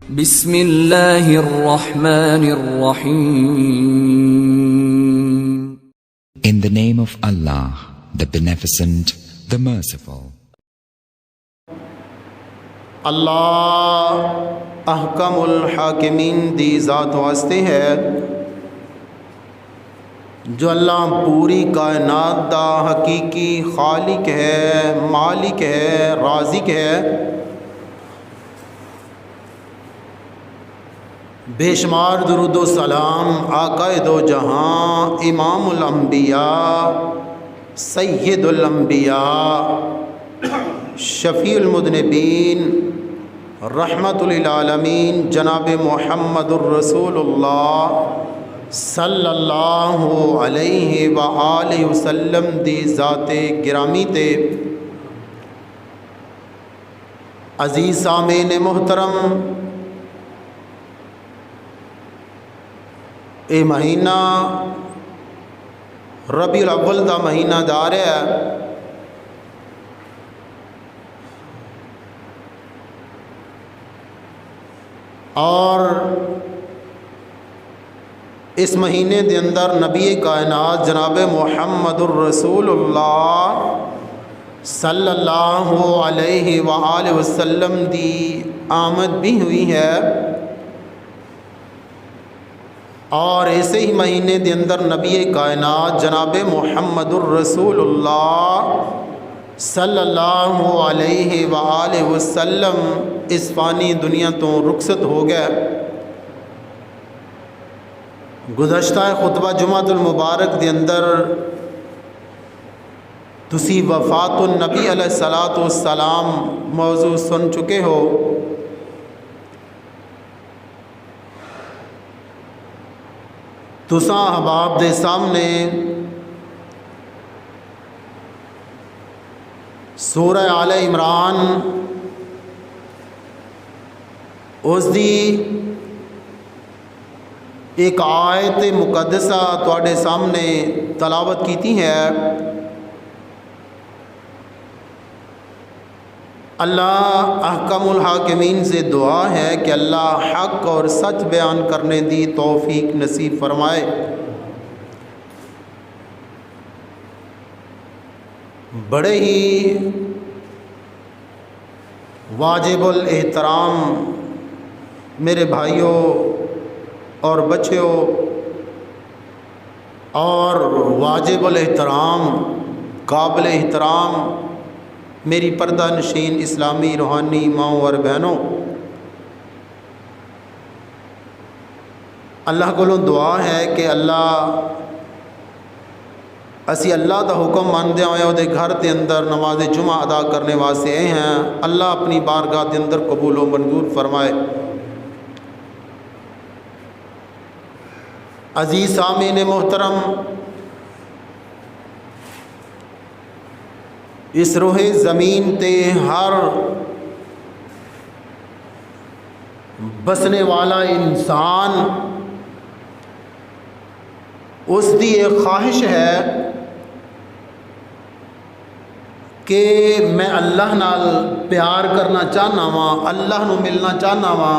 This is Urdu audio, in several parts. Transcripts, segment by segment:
بسم اللہ الرحمن الرحیم. In the name of Allah, the Beneficent, the Merciful. اللہ احکم الحاکمین دی ذات واسطے ہے جو اللہ پوری کائنات دا حقیقی خالق ہے، مالک ہے، رازق ہے. بے شمار درود و سلام آقا دو جہاں، امام الانبیاء، سید الانبیاء، شفیع المذنبین، رحمت للعالمین، جناب محمد الرسول اللہ صلی اللہ علیہ وآلہ وسلم دی ذات گرامی تے. عزیز سامعین محترم، اے مہینہ ربیع الاول دا مہینہ جا رہا ہے. اور اس مہینے دے اندر نبی کائنات جناب محمد الرسول اللہ صلی اللہ علیہ وآلہ وسلم دی آمد بھی ہوئی ہے. اور ایسے ہی مہینے دے اندر نبی کائنات جناب محمد الرسول اللہ صلی اللہ علیہ وآلہ وسلم اس فانی دنیا تو رخصت ہو گئے. گزشتہ خطبہ جمعۃ المبارک دے اندر تسی وفات النبی علیہ الصلاۃ والسلام موضوع سن چکے ہو. تساں احباب دے سامنے سورہ آل عمران اس دی ایک آیت مقدسہ تواڈے سامنے تلاوت کیتی ہے. اللہ احکم الحاکمین سے دعا ہے کہ اللہ حق اور سچ بیان کرنے دی توفیق نصیب فرمائے. بڑے ہی واجب الاحترام میرے بھائیوں اور بچیوں، اور واجب الاحترام قابل احترام میری پردہ نشین اسلامی روحانی ماؤں اور بہنوں، اللہ کو دعا ہے کہ اللہ اسی اللہ دا حکم مانتے ہوئے وہ گھر کے اندر نماز جمعہ ادا کرنے واسطے آئے ہیں. اللہ اپنی بارگاہ کے اندر قبول و منظور فرمائے. عزیز سامعین محترم، اس روح زمین تے ہر بسنے والا انسان اس دی ایک خواہش ہے کہ میں اللہ نال پیار کرنا چاہنا وا، اللہ نو ملنا چاہنا وا،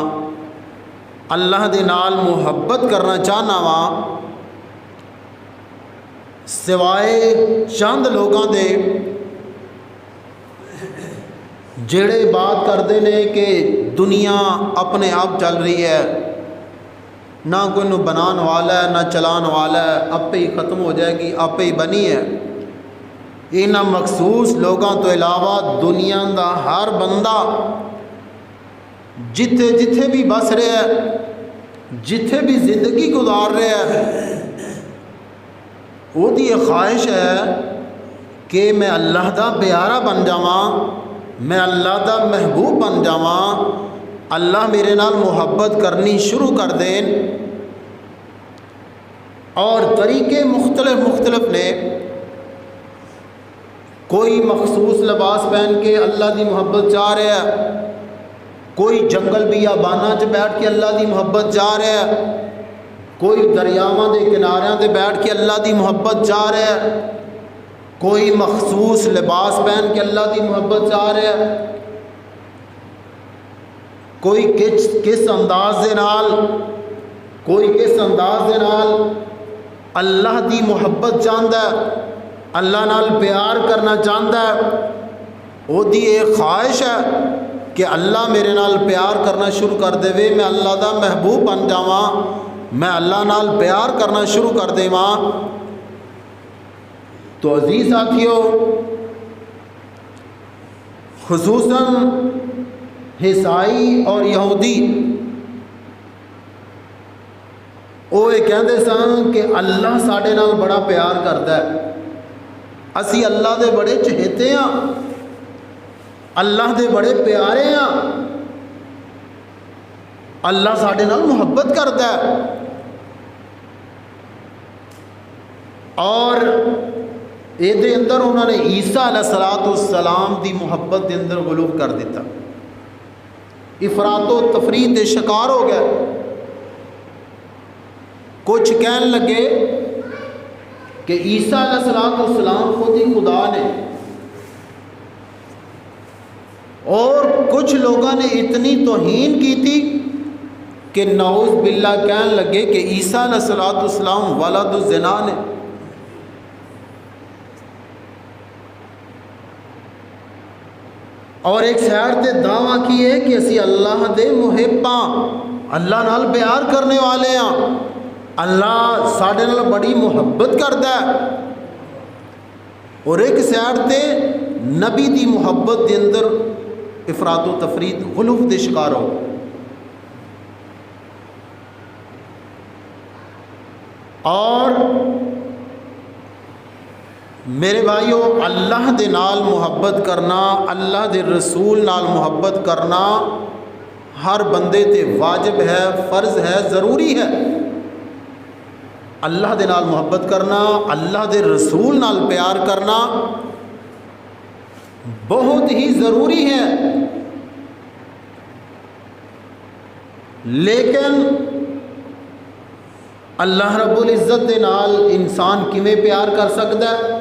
اللہ دے نال محبت کرنا چاہنا وا، سوائے چند لوگاں دے جڑے بات کرتے ہیں کہ دنیا اپنے آپ چل رہی ہے، نہ کوئی نو بنان والا ہے نہ چلان والا ہے، آپے ہی ختم ہو جائے گی، آپے ہی بنی ہے. انہاں مخصوص لوگاں تو علاوہ دنیا دا ہر بندہ جتھے جتھے بھی بس رہا ہے، جتھے بھی زندگی گزار رہا ہے، وہ دی ایک خواہش ہے کہ میں اللہ دا پیارا بن جاواں، میں اللہ دا محبوب بن جاواں، اللہ میرے نال محبت کرنی شروع کر دین. اور طریقے مختلف نے. کوئی مخصوص لباس پہن کے اللہ دی محبت چاہ رہا ہے، کوئی جنگل بیاباناں چ بیٹھ کے اللہ دی محبت چاہ رہا ہے، کوئی دریاواں دے کناریاں تے بیٹھ کے اللہ دی محبت چاہ رہا ہے، کوئی مخصوص لباس پہن کے اللہ دی محبت چاہ رہا ہے. کوئی کس انداز دے نال، کوئی کس انداز دے نال اللہ دی محبت چاہتا ہے، اللہ نال پیار کرنا چاہتا ہے، وہ دی ایک خواہش ہے کہ اللہ میرے نال پیار کرنا شروع کر دے، میں اللہ دا محبوب بن جاواں، میں اللہ نال پیار کرنا شروع کر دیواں۔ تو عزیز ساتھیو، خصوصاً عیسائی اور یہودی وہ یہ کہتے سن کہ اللہ ساڈے نال بڑا پیار کرتا ہے، اسی اللہ دے بڑے چہیتے ہاں، اللہ دے بڑے پیارے ہاں، اللہ ساڈے نال محبت کرتا ہے۔ اور یہ اندر انہوں نے عیسیٰ علیہ السلام دی محبت دے اندر غلو کر دیتا، افراط و تفریط دے شکار ہو گئے۔ کچھ کہنے لگے کہ عیسیٰ علیہ السلام خود ہی خدا نے، اور کچھ لوگوں نے اتنی توہین کی تھی کہ نعوذ باللہ کہنے لگے کہ عیسیٰ علیہ السلام ولد الزنا نے۔ اور ایک سائڈ تے دعویٰ کیے کہ اسی اللہ دے محباں، اللہ نال پیار کرنے والے ہاں، اللہ ساڈے نال بڑی محبت کرتا ہے۔ اور ایک سائڈ تے نبی دی محبت دے اندر افراط و تفریط غلو دے شکار ہو۔ اور میرے بھائیو، اللہ دے نال محبت کرنا، اللہ دے رسول نال محبت کرنا ہر بندے تے واجب ہے، فرض ہے، ضروری ہے۔ اللہ دے نال محبت کرنا، اللہ دے رسول نال پیار کرنا بہت ہی ضروری ہے۔ لیکن اللہ رب العزت دے نال انسان کیویں پیار کر سکتا ہے،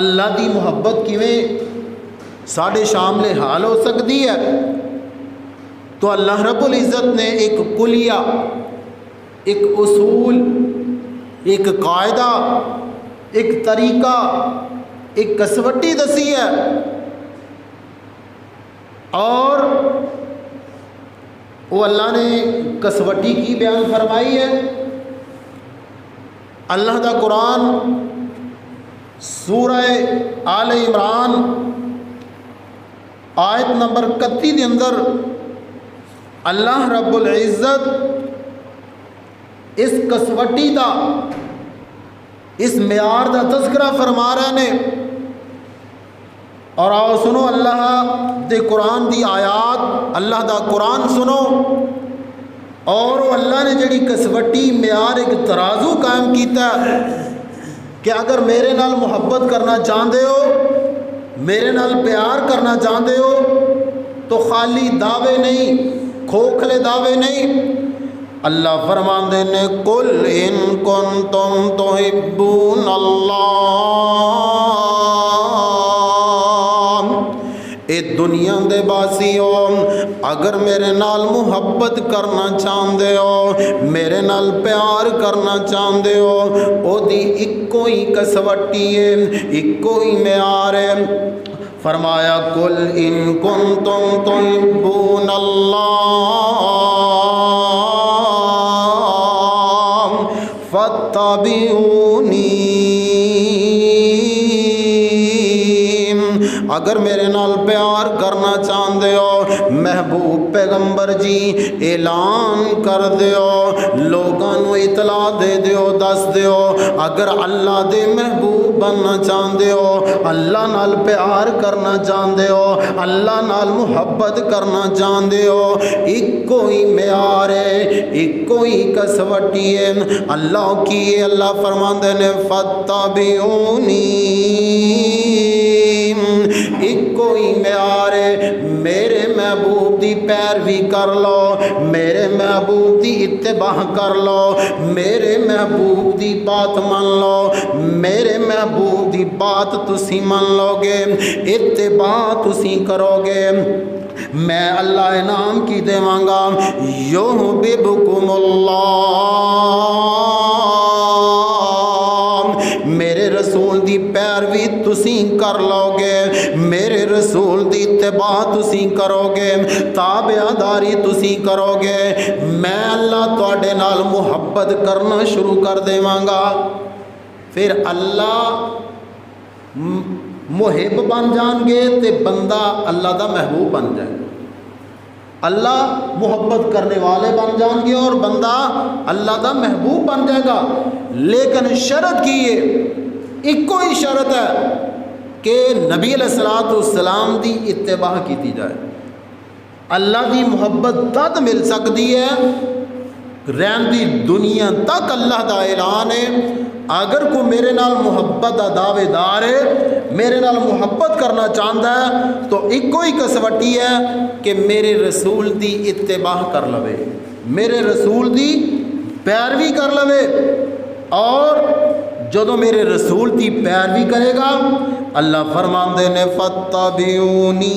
اللہ دی محبت کیویں ساڈے شامل حال ہو سکتی ہے؟ تو اللہ رب العزت نے ایک کلیہ، ایک اصول، ایک قاعدہ، ایک طریقہ، ایک کسوٹی دسی ہے، اور وہ اللہ نے کسوٹی کی بیان فرمائی ہے۔ اللہ دا قرآن سورہ آل عمران آیت نمبر 31 دے اندر اللہ رب العزت اس کسوٹی دا، اس معیار دا تذکرہ فرما رہے نے۔ اور آؤ سنو اللہ دے قرآن دی آیات، اللہ دا قرآن سنو، اور وہ اللہ نے جڑی کسوٹی معیار ایک ترازو قائم کیتا ہے کہ اگر میرے نال محبت کرنا چاہتے ہو، میرے نال پیار کرنا چاہتے ہو، تو خالی دعوے نہیں، کھوکھلے دعوے نہیں۔ اللہ فرماندے نے قل ان کنتم تحبون اللہ، اے دنیا دے باسیو، اگر میرے نال محبت کرنا چاہتے ہو، میرے نال پیار کرنا چاہتے ہو، او دی اکو ہی کسوٹی ہے، اکو ہی معیار ہے۔ فرمایا قل ان کنتم تحبون اللہ فاتبعونی، اگر میرے نال پیار کرنا چاہتے ہو، محبوب پیغمبر جی اعلان کر دیو، لوگوں اطلاع دے دیو، دس دیو، اگر اللہ دے محبوب بننا چاہتے ہو، اللہ نال پیار کرنا چاہتے ہو، اللہ نال محبت کرنا چاہتے ہو، ایکو ہی معیار ہے، ایکو ہی کسوٹی ہے۔ اللہ کی اللہ فرماندے نے فاتبعونی، ایکو ہی معیار ہے، میرے محبوب دی پیروی کر لو، میرے محبوب دی اتباع کر لو، میرے محبوب دی بات مان لو، میرے محبوب دی بات تسی مان لو گے، اتباع تسی کرو گے۔ میں اللہ انعام کی دیواں گا یحببکم اللہ، میرے رسول دی پیروی تسی کر لو گے، میرے رسول دی اتباع تسی کرو گے، تابعداری تسی کرو گے، میں اللہ تواڈے نال محبت کرنا شروع کر دیواں گا۔ پھر اللہ محب بن جان گے تے بندہ اللہ دا محبوب بن جائے گا۔ اللہ محبت کرنے والے بن جان گے اور بندہ اللہ دا محبوب بن جائے گا، لیکن شرط کی ہے، ایک کوئی شرط ہے کہ نبی علیہ السلام دی اتباع کیتی جائے۔ اللہ دی محبت تد مل سکتی ہے، رہن دی دنیا تک اللہ دا اعلان ہے، اگر کوئی میرے نال محبت دا دعوے دار ہے، میرے نال محبت کرنا چاہتا ہے، تو ایک کوئی کسوٹی ہے کہ میرے رسول دی اتباع کر لوے، میرے رسول دی پیروی کر لوے، اور جدو میرے رسول دی پیروی کرے گا، اللہ فرماندے نے فَاتَّبِعُونِي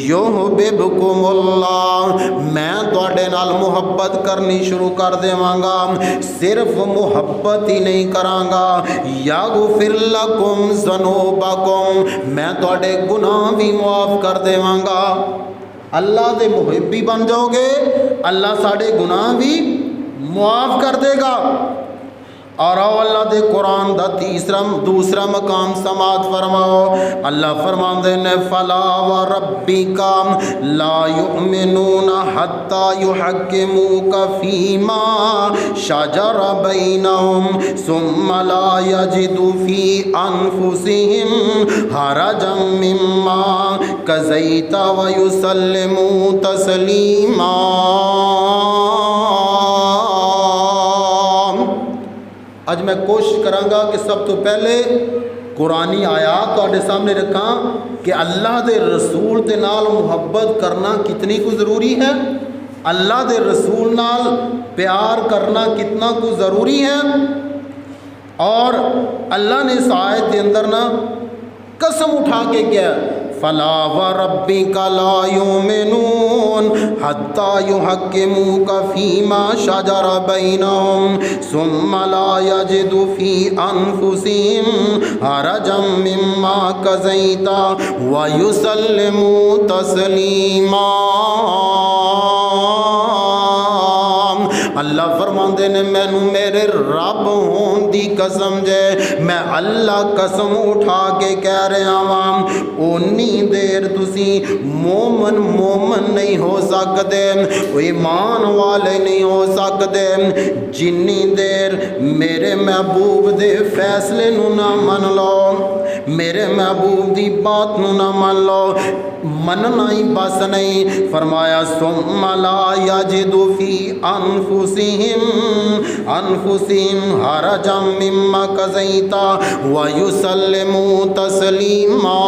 یحببکم اللہ، میں تواڈے نال محبت کرنی شروع کر دیواں گا، صرف محبت ہی نہیں کراں گا، یغفر لکم ذنوبکم، میں تواڈے گناہ بھی معاف کر دیواں گا۔ اللہ دے محبی بن جاؤ گے، اللہ ساڈے گناہ بھی معاف کر دے گا۔ اور اللہ دے قرآن دا دوسرا مقام سماعت فرماؤ، اللہ فرماندے نے فلا وربک لا یؤمنون حتی یحکموک فیما شجر بینہم ثم لا یجدوا فی انفسہم حرجا مما قضیت ویسلموا تسلیما۔ اج میں کوشش کراں گا کہ سب تو پہلے قرآنی آیات تواڈے سامنے رکھاں کہ اللہ دے رسول دے نال محبت کرنا کتنی کو ضروری ہے، اللہ دے رسول نال پیار کرنا کتنا کو ضروری ہے۔ اور اللہ نے اس آیت کے اندر نا قسم اٹھا کے کیا، فلا وربک لا یؤمنون حتی یحکموک فیما شجر بینہم ثم لا یجدوا فی انفسہم حرجا مما قضیت ویسلموا تسلیما۔ اللہ فرماندے نے مینوں میرے رب ہون دی قسم جے، میں اللہ قسم اٹھا کے کہہ رہا ہاں، اونی دیر تسی مومن نہیں ہو سکتے، ایمان والے نہیں ہو سکتے، جنی دیر میرے محبوب دے فیصلے نو نہ من لو، میرے محبوب دی بات نو نہ من لو، مننا ہی بس نہیں، فرمایا ثم لا یجدوا فی انفسہم حرجا مما قضیت ویسلموا تسلیما۔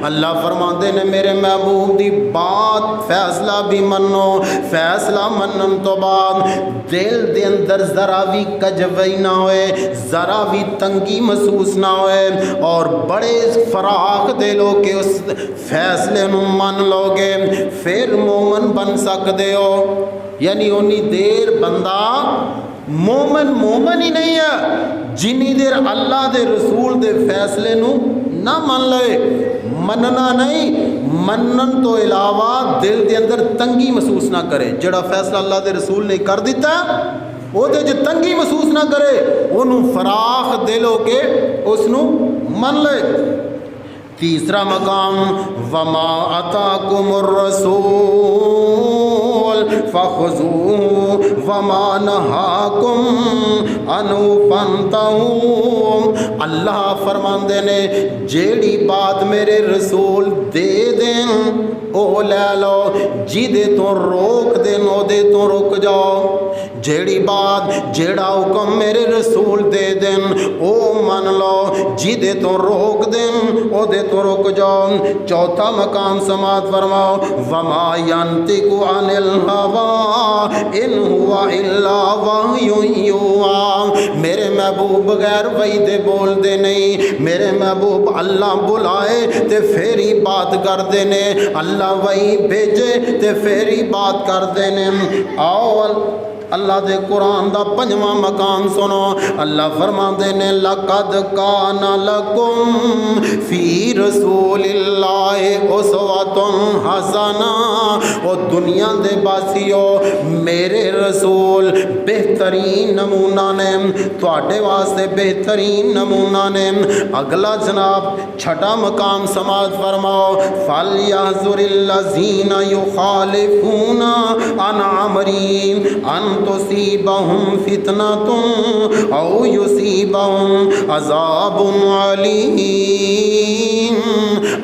اللہ فرماندے نے میرے محبوب دی بات فیصلہ بھی منو، فیصلہ منن تو بعد دل دے اندر ذرا بھی کجوئی نہ ہوئے، ذرا بھی تنگی محسوس نہ ہوئے، اور بڑے فراخ دل ہو کے اس فیصلے نو من لو گے، پھر مومن بن سکتے ہو۔ یعنی اونی دیر بندہ مومن ہی نہیں ہے جنی دیر اللہ دے رسول دے فیصلے نو نہ من لے۔ مننا نہیں، منن تو علاوہ دل دے اندر تنگی محسوس نہ کرے، جڑا فیصلہ اللہ دے رسول نے کر دیتا وہ دے جو تنگی محسوس نہ کرے، انہوں فراخ دل ہو کے اس نو من لے۔ تیسرا مقام وما اتاکم الرسول فخذوه وما نہاکم عنہ فانتہوا۔ اللہ فرماندے نے جیڑی بات میرے رسول دے دین او لے لو، جی دے تو روک دین او دے تو رک جاؤ، جیڑی بات جیڑا حکم میرے رسول دے دین او من لو، جیدے تو روک دین او دے تو رک جاؤ۔ چوتھا مقام سماعت فرماؤ، وما ینطق عن الہوی ان هو الا وحی یوحی، میرے محبوب بغیر وحی دے بول دے نہیں، میرے محبوب اللہ بلائے تے پھر ہی بات کر دینے، اللہ وحی بھیجے تے پھر ہی بات کر دینے۔ آؤ اللہ دے قرآن دا پنجواں مقام سنو، اللہ فرماندے نے لقد کان لکم فی رسول اللہ اسوۃ حسنہ، او دنیا دے باسیو میرے رسول بہترین نمونہ نے، تواڈے واسطے بہترین نمونہ نے۔ اگلا جناب چھٹا مقام سماعت فرماؤ، فَلْيَحْذَرِ الَّذِينَ يُخَالِفُونَ عَنْ أَمْرِهِ أَنْ تُصِيبَهُمْ فِتْنَةٌ أَوْ يُصِيبَهُمْ عَذَابٌ عَلِيمٌ۔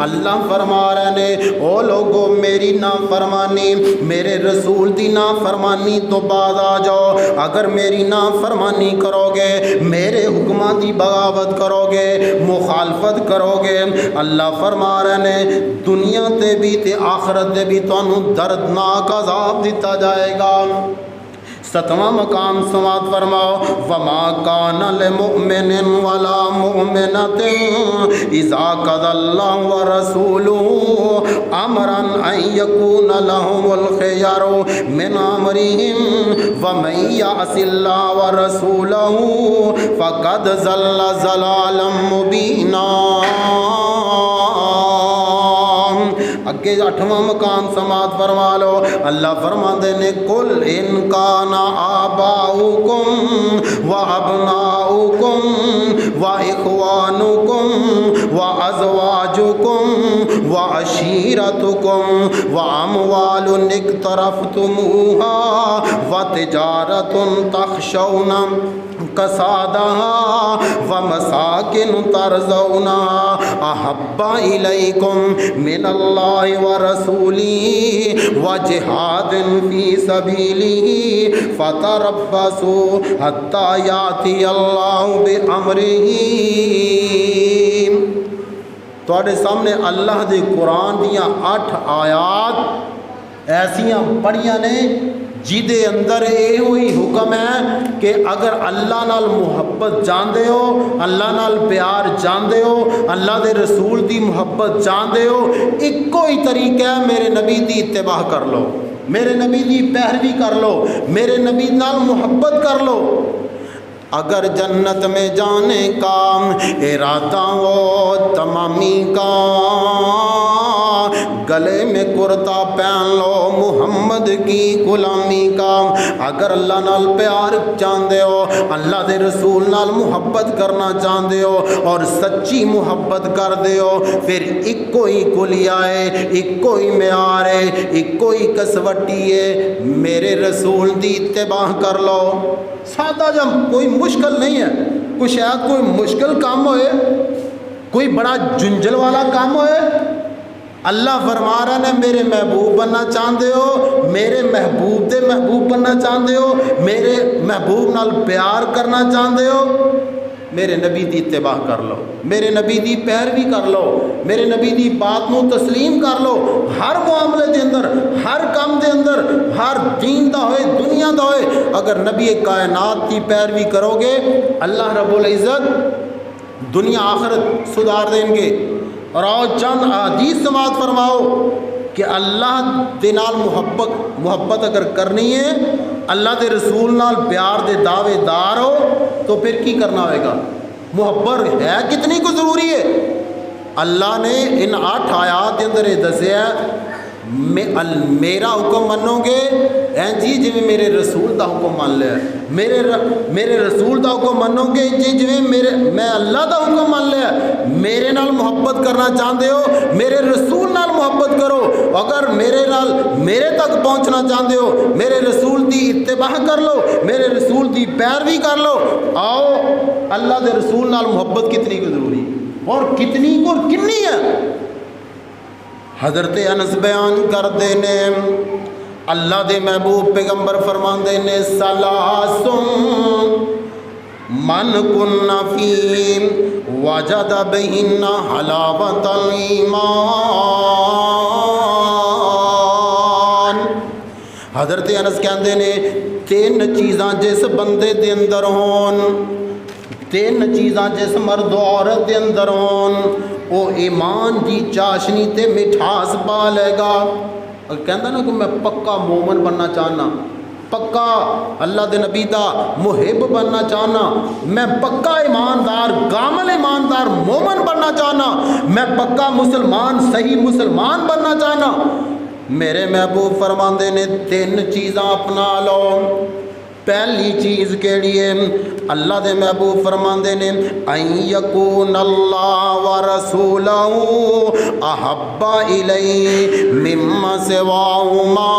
اللہ فرما رہے نے او لوگو میری نافرمانی، میرے رسول دی نافرمانی تو بعد آ جاؤ، اگر میری نافرمانی کرو گے، میرے حکماں دی بغاوت کرو گے، مخالفت کرو گے، اللہ فرما رہے نے دنیا تے بھی تے آخرت تے بھی تانوں دردناک عذاب دیتا جائے گا۔ ستواں مقام سماعت فرماؤ، وما کان لمؤمن ولا مؤمنۃ اذا قضى الله ورسوله امرا ان يكون لهم الخيار من امرهم ومن يعص الله ورسوله فقد ضل ضلالا مبینا۔ اگے آٹھواں مقام سماعت فرما لو، اللہ فرماندے نے قل ان کان آباؤکم و ابناؤکم و اخوانکم و ازواجکم و عشیرتکم و اموال اقترفتموها و تجارت تخشون کسادها ومساکن ترضونها احب الیکم من اللہ ورسولہ وجہاد فی سبیلہ فتربصوا حتی یاتی اللہ بامرہ۔ تواڈے سامنے اللہ دے قرآن دیاں 8 آیات ایسیاں پڑھیاں نے جیدے اندر یہ ہوئی حکم ہے کہ اگر اللہ نال محبت جاندے ہو، اللہ نال پیار جاندے ہو، اللہ دے رسول دی محبت جاندے ہو، ایک کوئی طریقہ ہے میرے نبی دی اتباع کر لو، میرے نبی دی پیروی کر لو، میرے نبی نال محبت کر لو۔ اگر جنت میں جانے کا ارادہ ہو تمامی کا، گلے میں کرتا پہن لو محمد کی غلامی کا۔ اگر اللہ نال پیار چاہتے ہو، اللہ دے رسول نال محبت کرنا چاہتے ہو اور سچی محبت کر دے ہو، پھر ایکو ہی کلیا ہے، ایکو ہی معیار ہے، ایکو ہی کسوٹی ہے، میرے رسول دی اتباع کر لو۔ سادہ جب کوئی مشکل نہیں ہے، کوئی شاید کوئی مشکل کام ہوئے، کوئی بڑا جنجل والا کام ہوئے، اللہ فرما رہا ہے میرے محبوب بننا چاہتے ہو، میرے محبوب دے محبوب بننا چاہتے ہو، میرے محبوب نال پیار کرنا چاہتے ہو، میرے نبی دی اتباع کر لو، میرے نبی دی پیروی کر لو، میرے نبی دی بات نو تسلیم کر لو۔ ہر معاملے دے اندر، ہر کام دے اندر، ہر دین دا ہوئے دنیا دا ہوئے، اگر نبی کائنات کی پیروی کرو گے، اللہ رب العزت دنیا آخرت سدھار دیں گے۔ اور آؤ چند حدیث سماعت فرماؤ کہ اللہ دے نال محبت اگر کرنی ہے، اللہ دے رسول نال پیار دے دعوے دار ہو تو پھر کی کرنا ہوئے گا؟ محبت ہے کتنی کو ضروری ہے؟ اللہ نے ان 8 آیات کے اندر یہ دسیا میرا حکم منو گے جی جی میرے رسول دا حکم مان لیا، میرے رسول دا حکم منو گے جی جی میں اللہ دا حکم مان لیا۔ میرے نال محبت کرنا چاہتے ہو، میرے رسول نال محبت کرو، اگر میرے تک پہنچنا چاہتے ہو، میرے رسول دی اتباع کر لو، میرے رسول دی پیروی کر لو۔ آؤ اللہ دے رسول نال محبت کتنی کو ضروری اور کتنی کو کنی ہے؟ حضرت انس بیان کر دینے اللہ دے محبوب پیغمبر فرماندے نے سلاسم من کن فی وجد بہن حلاوت الایمان۔ حضرت انس کہندے نے تین چیزاں جس بندے دے اندر ہون، تین چیزاں جس مرد و عورت دے اندر ہون، او ایمان دی چاشنی تے مٹھاس پا لے گا۔ کہندا نا کہ میں پکا مومن بننا چاہنا، پکا اللہ دے نبی دا محب بننا چاہنا، میں پکا ایماندار کامل ایماندار مومن بننا چاہنا، میں پکا مسلمان صحیح مسلمان بننا چاہنا۔ میرے محبوب فرماندے نے تین چیزاں اپنا لو۔ پہلی چیز کیڑی ہے؟ اللہ دے محبوب فرماندے نے ان یکون اللہ ورسولہ احب الیہ مما سواہما۔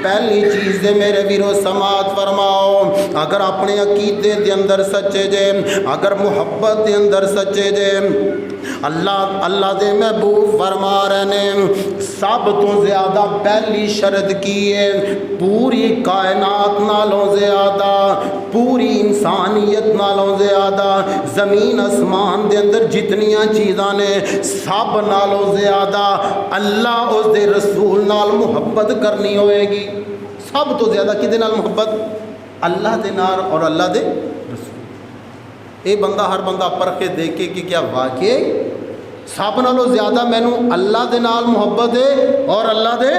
پہلی چیز دے میرے ویرو سماعت فرماؤ، اگر اپنے عقیدے دے اندر سچے جے، اگر محبت دے اندر سچے جے، اللہ دے محبوب فرما رہے نے سب تو زیادہ پہلی شرط کی ہے، پوری کائنات نالوں زیادہ، پوری انسانیت نالوں زیادہ، زمین اسمان دے اندر جتنیاں چیزاں نے سب نالوں زیادہ اللہ اس دے رسول نال محبت کرنی ہوئے گی۔ سب تو زیادہ کدے نال محبت؟ اللہ دے نال اور اللہ دے رسول۔ اے بندہ ہر بندہ پرکھے دیکھے کہ کیا واقعی سب نالوں زیادہ مینو اللہ دے نال محبت ہے اور اللہ دے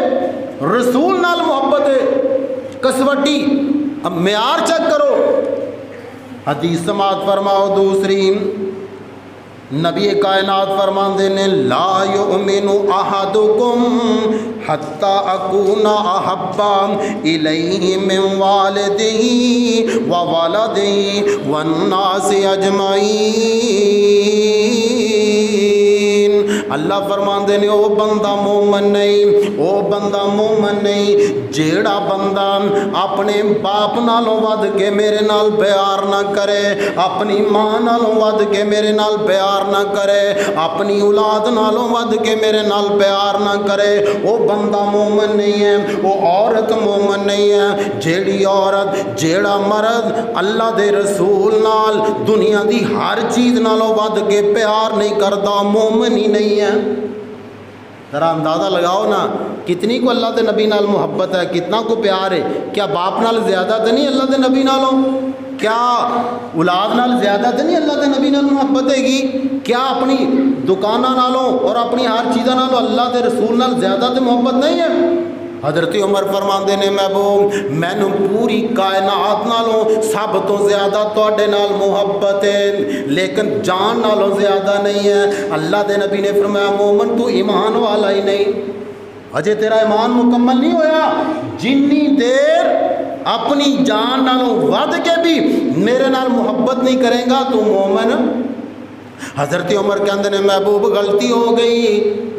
رسول نال محبت ہے۔ کسوٹی اب معیار چیک کرو۔ حدیث سماعت فرماؤ دوسری، نبی کائنات فرماندے نے لا یؤمن احدکم حتی اکون احب الیہ من والدہ وولدہ والناس اجمعین۔ اللہ فرماندے نے او بندہ مومن نہیں، او بندہ مومن نہیں جیڑا بندہ اپنے باپ نالوں ود کے میرے نال پیار نہ کرے، اپنی ماں نالوں ود کے میرے نال پیار نہ کرے، اپنی اولاد نالوں ود کے میرے نال پیار نہ کرے، وہ بندہ مومن نہیں ہے، وہ عورت مومن نہیں ہے۔ جیڑی عورت جیڑا مرد اللہ دے رسول نال دنیا دی ہر چیز نالوں ود کے پیار نہیں کرتا، مومن ہی نہیں ہے۔ ذرا اندازہ لگاؤ نا کتنی کو اللہ دے نبی نال محبت ہے، کتنا کو پیار ہے۔ کیا باپ نال زیادہ تو نہیں اللہ دے نبی نالوں؟ کیا اولاد نال زیادہ تو نہیں اللہ دے نبی نال محبت ہے گی؟ کیا اپنی دکاناں نالوں اور اپنی ہر چیزاں نالوں اللہ دے رسول نال زیادہ تو محبت نہیں ہے؟ حضرت عمر فرماندے نے محبوب مینوں پوری کائنات نالوں سب تو زیادہ تواڈے نال محبت ہے، لیکن جان نالوں زیادہ نہیں ہے۔ اللہ دے نبی نے فرمایا مومن تو ایمان والا ہی نہیں، اجے تیرا ایمان مکمل نہیں ہویا، جنی دیر اپنی جان نالوں ود کے بھی میرے نال محبت نہیں کرے گا تو مومن۔ حضرت عمر کہندے نے محبوب غلطی ہو گئی،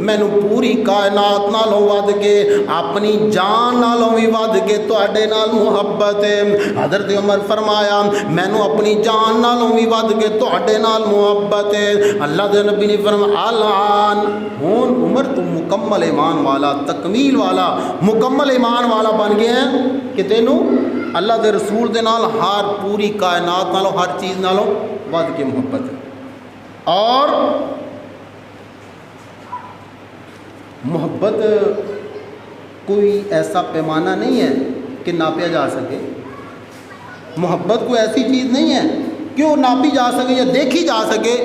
مینوں پوری کائنات نالوں ود کے اپنی جان نالوں بھی ود کے تواڈے نال محبت ہے۔ حضرت عمر فرمایا مینوں اپنی جان نالوں بھی ود کے تواڈے نال محبت ہے۔ اللہ دے نبی نے فرمایا الان ہن عمر تو مکمل ایمان والا، تکمیل والا، مکمل ایمان والا بن گیا ہے کہ تینوں اللہ دے رسول دے نال ہر پوری کائنات نالوں ہر چیز نالوں ود کے محبت ہے۔ اور محبت کوئی ایسا پیمانہ نہیں ہے کہ ناپیا جا سکے، محبت کوئی ایسی چیز نہیں ہے کہ وہ ناپی جا سکے یا دیکھی جا سکے۔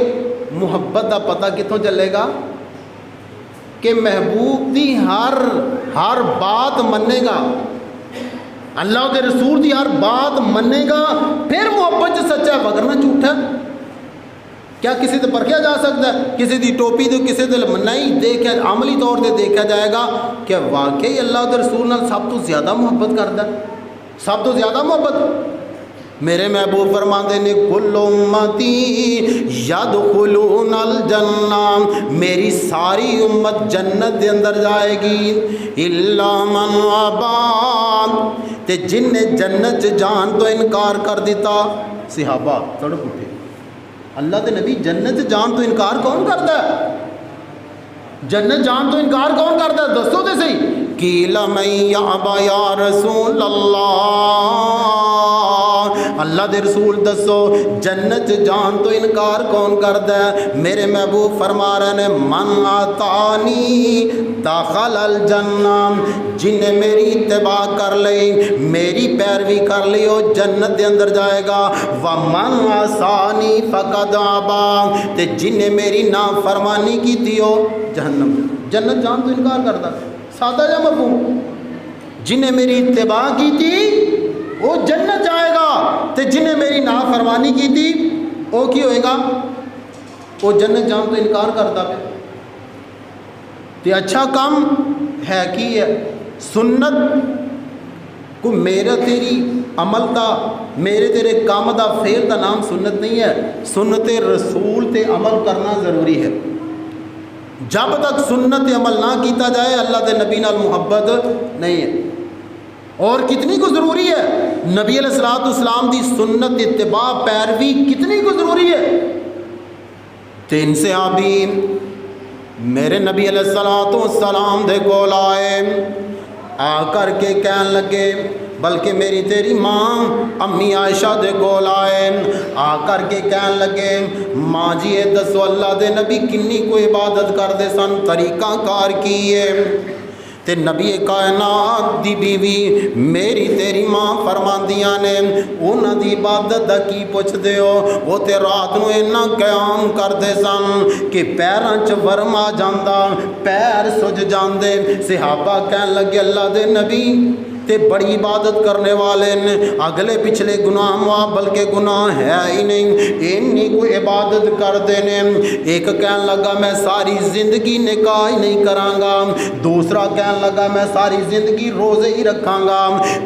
محبت کا پتہ کتوں چلے گا کہ محبوب دی ہر بات منے گا، اللہ کے رسول دی ہر بات منے گا، پھر محبت سچا ہے وگرنہ جھوٹا ہے۔ کیا کسی سے پرکھیا جا سکتا ہے؟ کسی دی ٹوپی دے کسی دے نہیں دیکھا، عملی طور پہ دیکھا جائے گا کہ واقعی اللہ کے رسول نال سب تو زیادہ محبت کرتا ہے، سب تو زیادہ محبت۔ میرے محبوب فرماندے نے کل امتی یدخلون الجنہ، میری ساری امت جنت دے اندر جائے گی، الا من ابا، تے جن نے جنت جان تو انکار کر دیتا۔ صحابہ سڑک اٹھے، اللہ دے نبی جنت جان تو انکار کون کرتا ہے؟ جنت جان تو انکار کون کرتا ہے؟ دسو تے صحیح. قیل من یعبا یا رسول اللہ، اللہ دے رسول دسو جنت جان تو انکار کون کرتا ہے؟ میرے محبوب فرما رہے ہیں من آتانی داخل الجنہ، جن نے میری اتباع کر لی، میری پیروی کر لی، وہ جنت دے اندر جائے گا. ومن عصانی فقد ابا، تے جن نے میری نافرمانی کی تھی وہ جہنم. جنت جان تو انکار کرتا، سادہ جا مفہوم. جن نے میری اتباع کی تھی وہ جنت جائے گا، تے جن نے میری نافرمانی کی تھی وہ کی ہوئے گا؟ وہ جنت جان تو انکار کرتا پہ. تے اچھا کام ہے کی ہے؟ سنت کو میرا تیری عمل دا، میرے تیرے کام دا، فعل دا نام سنت نہیں ہے. سنت رسول تے عمل کرنا ضروری ہے. جب تک سنت عمل نہ کیتا جائے اللہ دے نبی نال محبت نہیں ہے. اور کتنی کو ضروری ہے نبی علیہ الصلوۃ والسلام دی سنت اتباع پیروی کتنی کو ضروری ہے. تین صحابی میرے نبی علیہ الصلوۃ والسلام دے کول آئے، آ کر کے کہن لگے، بلکہ میری تیری ماں امی عائشہ دے کول آئے، آ کر کے کہن لگے ماں جی اے دسو اللہ دے نبی کنی کو عبادت کردے سن، طریقہ کار کیے. تے نبی کائنات دی بیوی میری تیری ماں فرماندیاں نے انہاں دی عبادت دا کی پوچھ دے ہو؟ وہ تے رات نو اینا قیام کردے سن کہ پیراں چ ورم آ جاندا، پیر سج جاندے. صحابہ کہن لگے اللہ دے نبی تے بڑی عبادت کرنے والے نے، اگلے پچھلے گناہ معاف بلکہ گناہ ہے ہی نہیں، اینی کوئی عبادت کرتے نے. ایک کہن لگا میں ساری زندگی نکاح ہی نہیں کراں گا، دوسرا کہن لگا میں ساری زندگی روزے ہی رکھاں گا،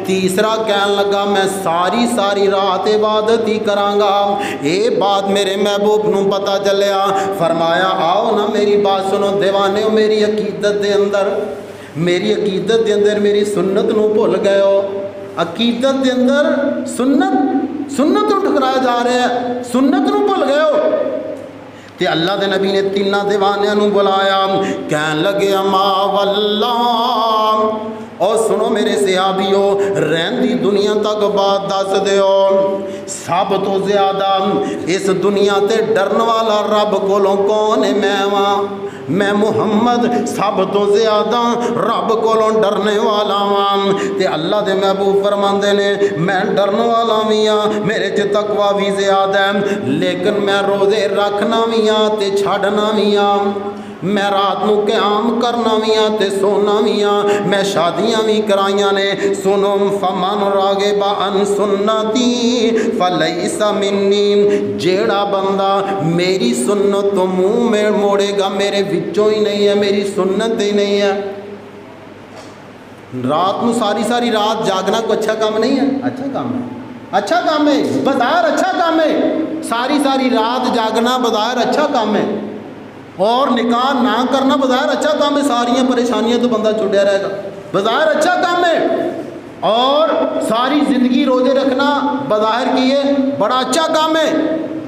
تیسرا کہن لگا میں ساری رات عبادت ہی کراں گا. اے بات میرے محبوب نو پتہ چلیا، فرمایا آؤ نا میری بات سنو دیوانے، میری عقیدت دے اندر، میری عقیدت دے اندر میری سنت نو بھول گئے ہو. عقیدت دے اندر سنت نو ٹھکرایا جا رہا ہے، سنت نو بھول گئے ہو. تے اللہ دے نبی نے تیناں دیوانیاں نو بلایا، کہن لگے اما واللہ، اور سنو میرے صحابیو رہندی دنیا تک بات دس دیو، سب تو زیادہ اس دنیا تے ڈرن والا رب کولوں کون ہے؟ میں محمد سب تو زیادہ رب کولوں ڈرنے والا ہاں. تے اللہ دے محبوب فرماندے نے میں ڈرن والا بھی ہاں، میرے چ تقوی بھی زیادہ ہے، لیکن میں روزے رکھنا بھی ہاں تے چھڈنا بھی ہاں، میں رات نو قیام کرنا بھی ہاں تے سونا بھی ہاں، میں شادیاں بھی کرائیاں نے. سنو فمن راغب عن سنتی فلیس منی، جیڑا بندہ میری سنت تو منہ میں موڑے گا میرے وچوں ہی نہیں ہے، میری سنت ہی نہیں ہے. رات نو ساری رات جاگنا کو اچھا کام نہیں ہے؟ اچھا کام ہے، اچھا کام ہے، بظاہر اچھا کام ہے. ساری رات جاگنا بظاہر اچھا کام ہے، اور نکاح نہ کرنا بظاہر اچھا کام ہے، ساریاں پریشانیاں تو بندہ چھڑیا رہے گا، بظاہر اچھا کام ہے. اور ساری زندگی روزے رکھنا بظاہر کیے بڑا اچھا کام ہے.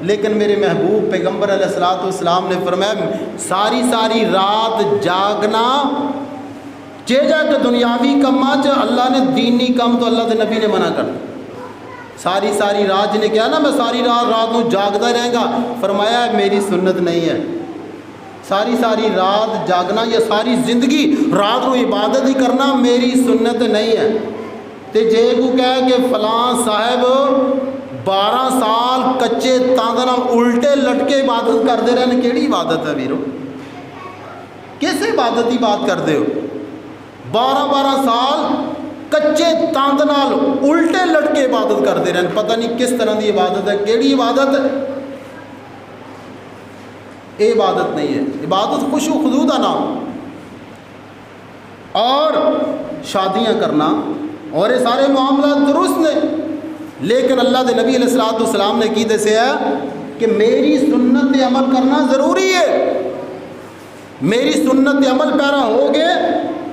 لیکن میرے محبوب پیغمبر علیہ الصلوۃ والسلام نے فرمایا ساری رات جاگنا چیجا کہ دنیاوی کما چ اللہ نے دینی کم تو اللہ کے نبی نے منع کر دیا. ساری رات جنہیں کیا نا میں ساری رات نو جاگتا رہے گا، فرمایا میری سنت نہیں ہے. ساری رات جاگنا یا ساری زندگی رات نو عبادت ہی کرنا میری سنت نہیں ہے. تے جے کو کہے کہ فلاں صاحب 12 سال کچے تاندے نال الٹے لٹکے عبادت کرتے رہے، کیڑی عبادت ہے ویرو؟ کس عبادت کی بات کرتے ہو؟ 12 سال کچے تاند نال الٹے لٹکے عبادت کرتے رہے، پتہ نہیں کس طرح کی عبادت ہے، کیڑی عبادت ہے؟ یہ عبادت نہیں ہے. عبادت خوش و خضوع کا نام، اور شادیاں کرنا اور یہ سارے معاملات درست نے. لیکن اللہ دے نبی علیہ الصلوۃ والسلام نے کی دسیا کہ میری سنت پہ عمل کرنا ضروری ہے. میری سنت پہ عمل پیرا ہو گئے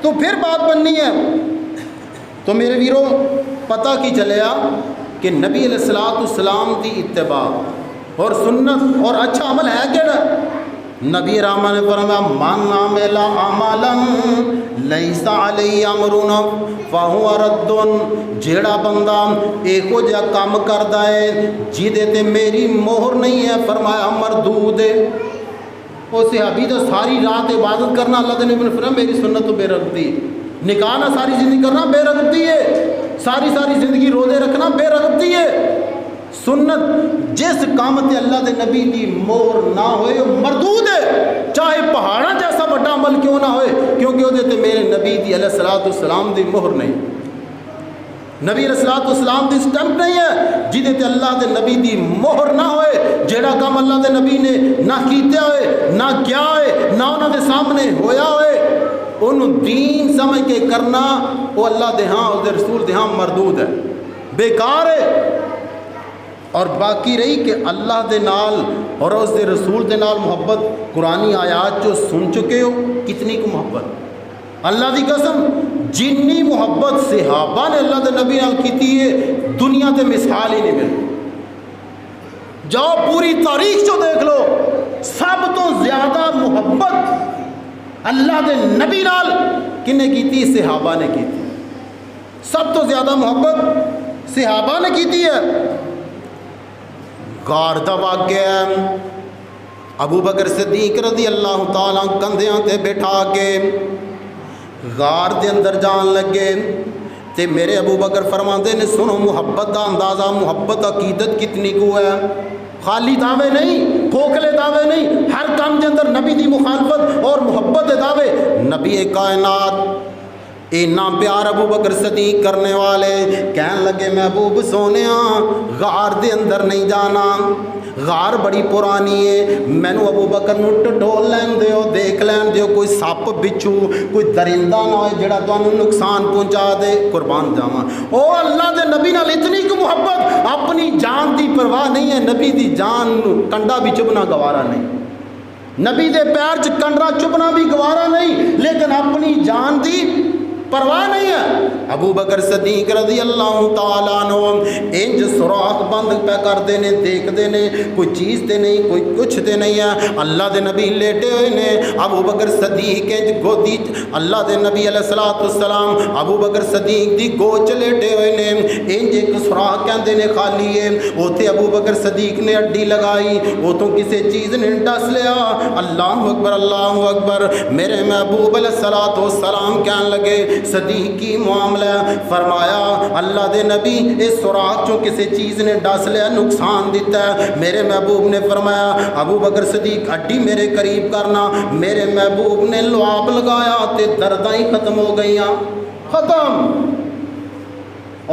تو پھر بات بننی ہے. تو میرے ویرو پتہ کی چلیا کہ نبی علیہ الصلوۃ والسلام کی اتباع اور سنت اور اچھا عمل ہے کہڑا؟ نبی رحمہ نے فرمایا من عمل عملا لیس علیہ امرنا فہو رد، جیڑا بندہ ایکو جا کام کردا ہے جیدے تے میری مہر نہیں ہے، فرمایا مردود ہے۔ وہ صحابی تو ساری رات عبادت کرنا، اللہ تعالیٰ نے فرمایا میری سنت تو بے رغبتی ہے، نکاح نہ ساری زندگی کرنا بے رغبتی ہے، ساری زندگی روزے رکھنا بے رغبتی ہے۔ سنت جس کام تے اللہ دے نبی دی مہر نہ ہوئے وہ مردود ہے، چاہے پہاڑاں جیسا بڑا عمل کیوں نہ ہوئے، کیونکہ وہ تے میرے نبی دی علیہ السلام دی مہر نہیں، نبی علیہ السلام دی سٹمپ نہیں ہے، جہدے تے اللہ دے نبی دی مہر نہ ہوئے، جیڑا کام اللہ دے نبی نے نہ کیتے ہوئے نہ کیا ہوئے نہ انہوں دے سامنے ہویا ہوئے، انہوں دین سمجھ کے کرنا وہ اللہ دے ہاں اس دے رسول دے ہاں مردود ہے، بیکار ہے۔ اور باقی رہی کہ اللہ دے نال اور اس دے رسول دے نال محبت، قرآنی آیات جو سن چکے ہو کتنی کو محبت، اللہ دی قسم جنی محبت صحابہ نے اللہ دے نبی نال کیتی ہے دنیا تے مثال ہی نہیں ملتی۔ جاؤ پوری تاریخ جو دیکھ لو، سب تو زیادہ محبت اللہ دے نبی نال کنے کیتی؟ صحابہ نے کیتی، سب تو زیادہ محبت صحابہ نے کیتی ہے۔ غار دا واقعہ ابو بکر صدیق رضی اللہ تعالیٰ کندھیاں تے بٹھا کے غار دے اندر جان لگے تے میرے ابو بکر فرماندے نے سنو محبت دا اندازہ، محبت عقیدت کتنی کو ہے، خالی دعوے نہیں، کھوکھلے دعوے نہیں، ہر کام دے اندر نبی دی مخالفت اور محبت دے دعوے۔ نبی کائنات اینا پیار ابو بکر صدیق کرنے والے کہن لگے محبوب سونیا غار دے اندر نہیں جانا، غار بڑی پرانی ہے، مینو ابو بکر نو ٹٹول لین دیو، دیکھ لین دیو، کوئی سپ بچھو کوئی درندہ نہ ہوئے جڑا تانوں نقصان پہنچا دے، قربان جاواں۔ او اللہ دے نبی نال اتنی کو محبت، اپنی جان دی پرواہ نہیں ہے، نبی دی جان نو کنڈا بھی چبنا گوارا نہیں، نبی دے پیر چ کنڈا چبنا بھی گوارا نہیں، لیکن اپنی جان دی پرواہ نہیں ہے۔ ابو بکر صدیق رضی اللہ تعالیٰ عنہ انج سوراخ بند پہ کرتے نے، دیکھتے نے کوئی چیز تے نہیں، کوئی کچھ تے نہیں ہے، اللہ دے نبی لیٹے ہوئے نے، ابو بکر صدیق انج گودی اللہ دے نبی علیہ السلام ابو بکر صدیق دی گود چ لیٹے ہوئے نے، انج ایک سوراخ کہندے نے خالی ہے، اوتھے ابو بکر صدیق نے اڈی لگائی، اوتھوں کسی چیز نے ڈس لیا، اللہ اکبر اللہ اکبر، میرے محبوب علیہ السلام کہنے لگے صدیق کی معاملہ، فرمایا اللہ دے نبی اس سوراخ چوں کسی چیز نے ڈس لیا، نقصان دیتا ہے۔ میرے محبوب نے فرمایا ابو بکر صدیق ہڈی میرے قریب کرنا، میرے محبوب نے لعاب لگایا تے درداں ہی ختم ہو گئیاں، ختم۔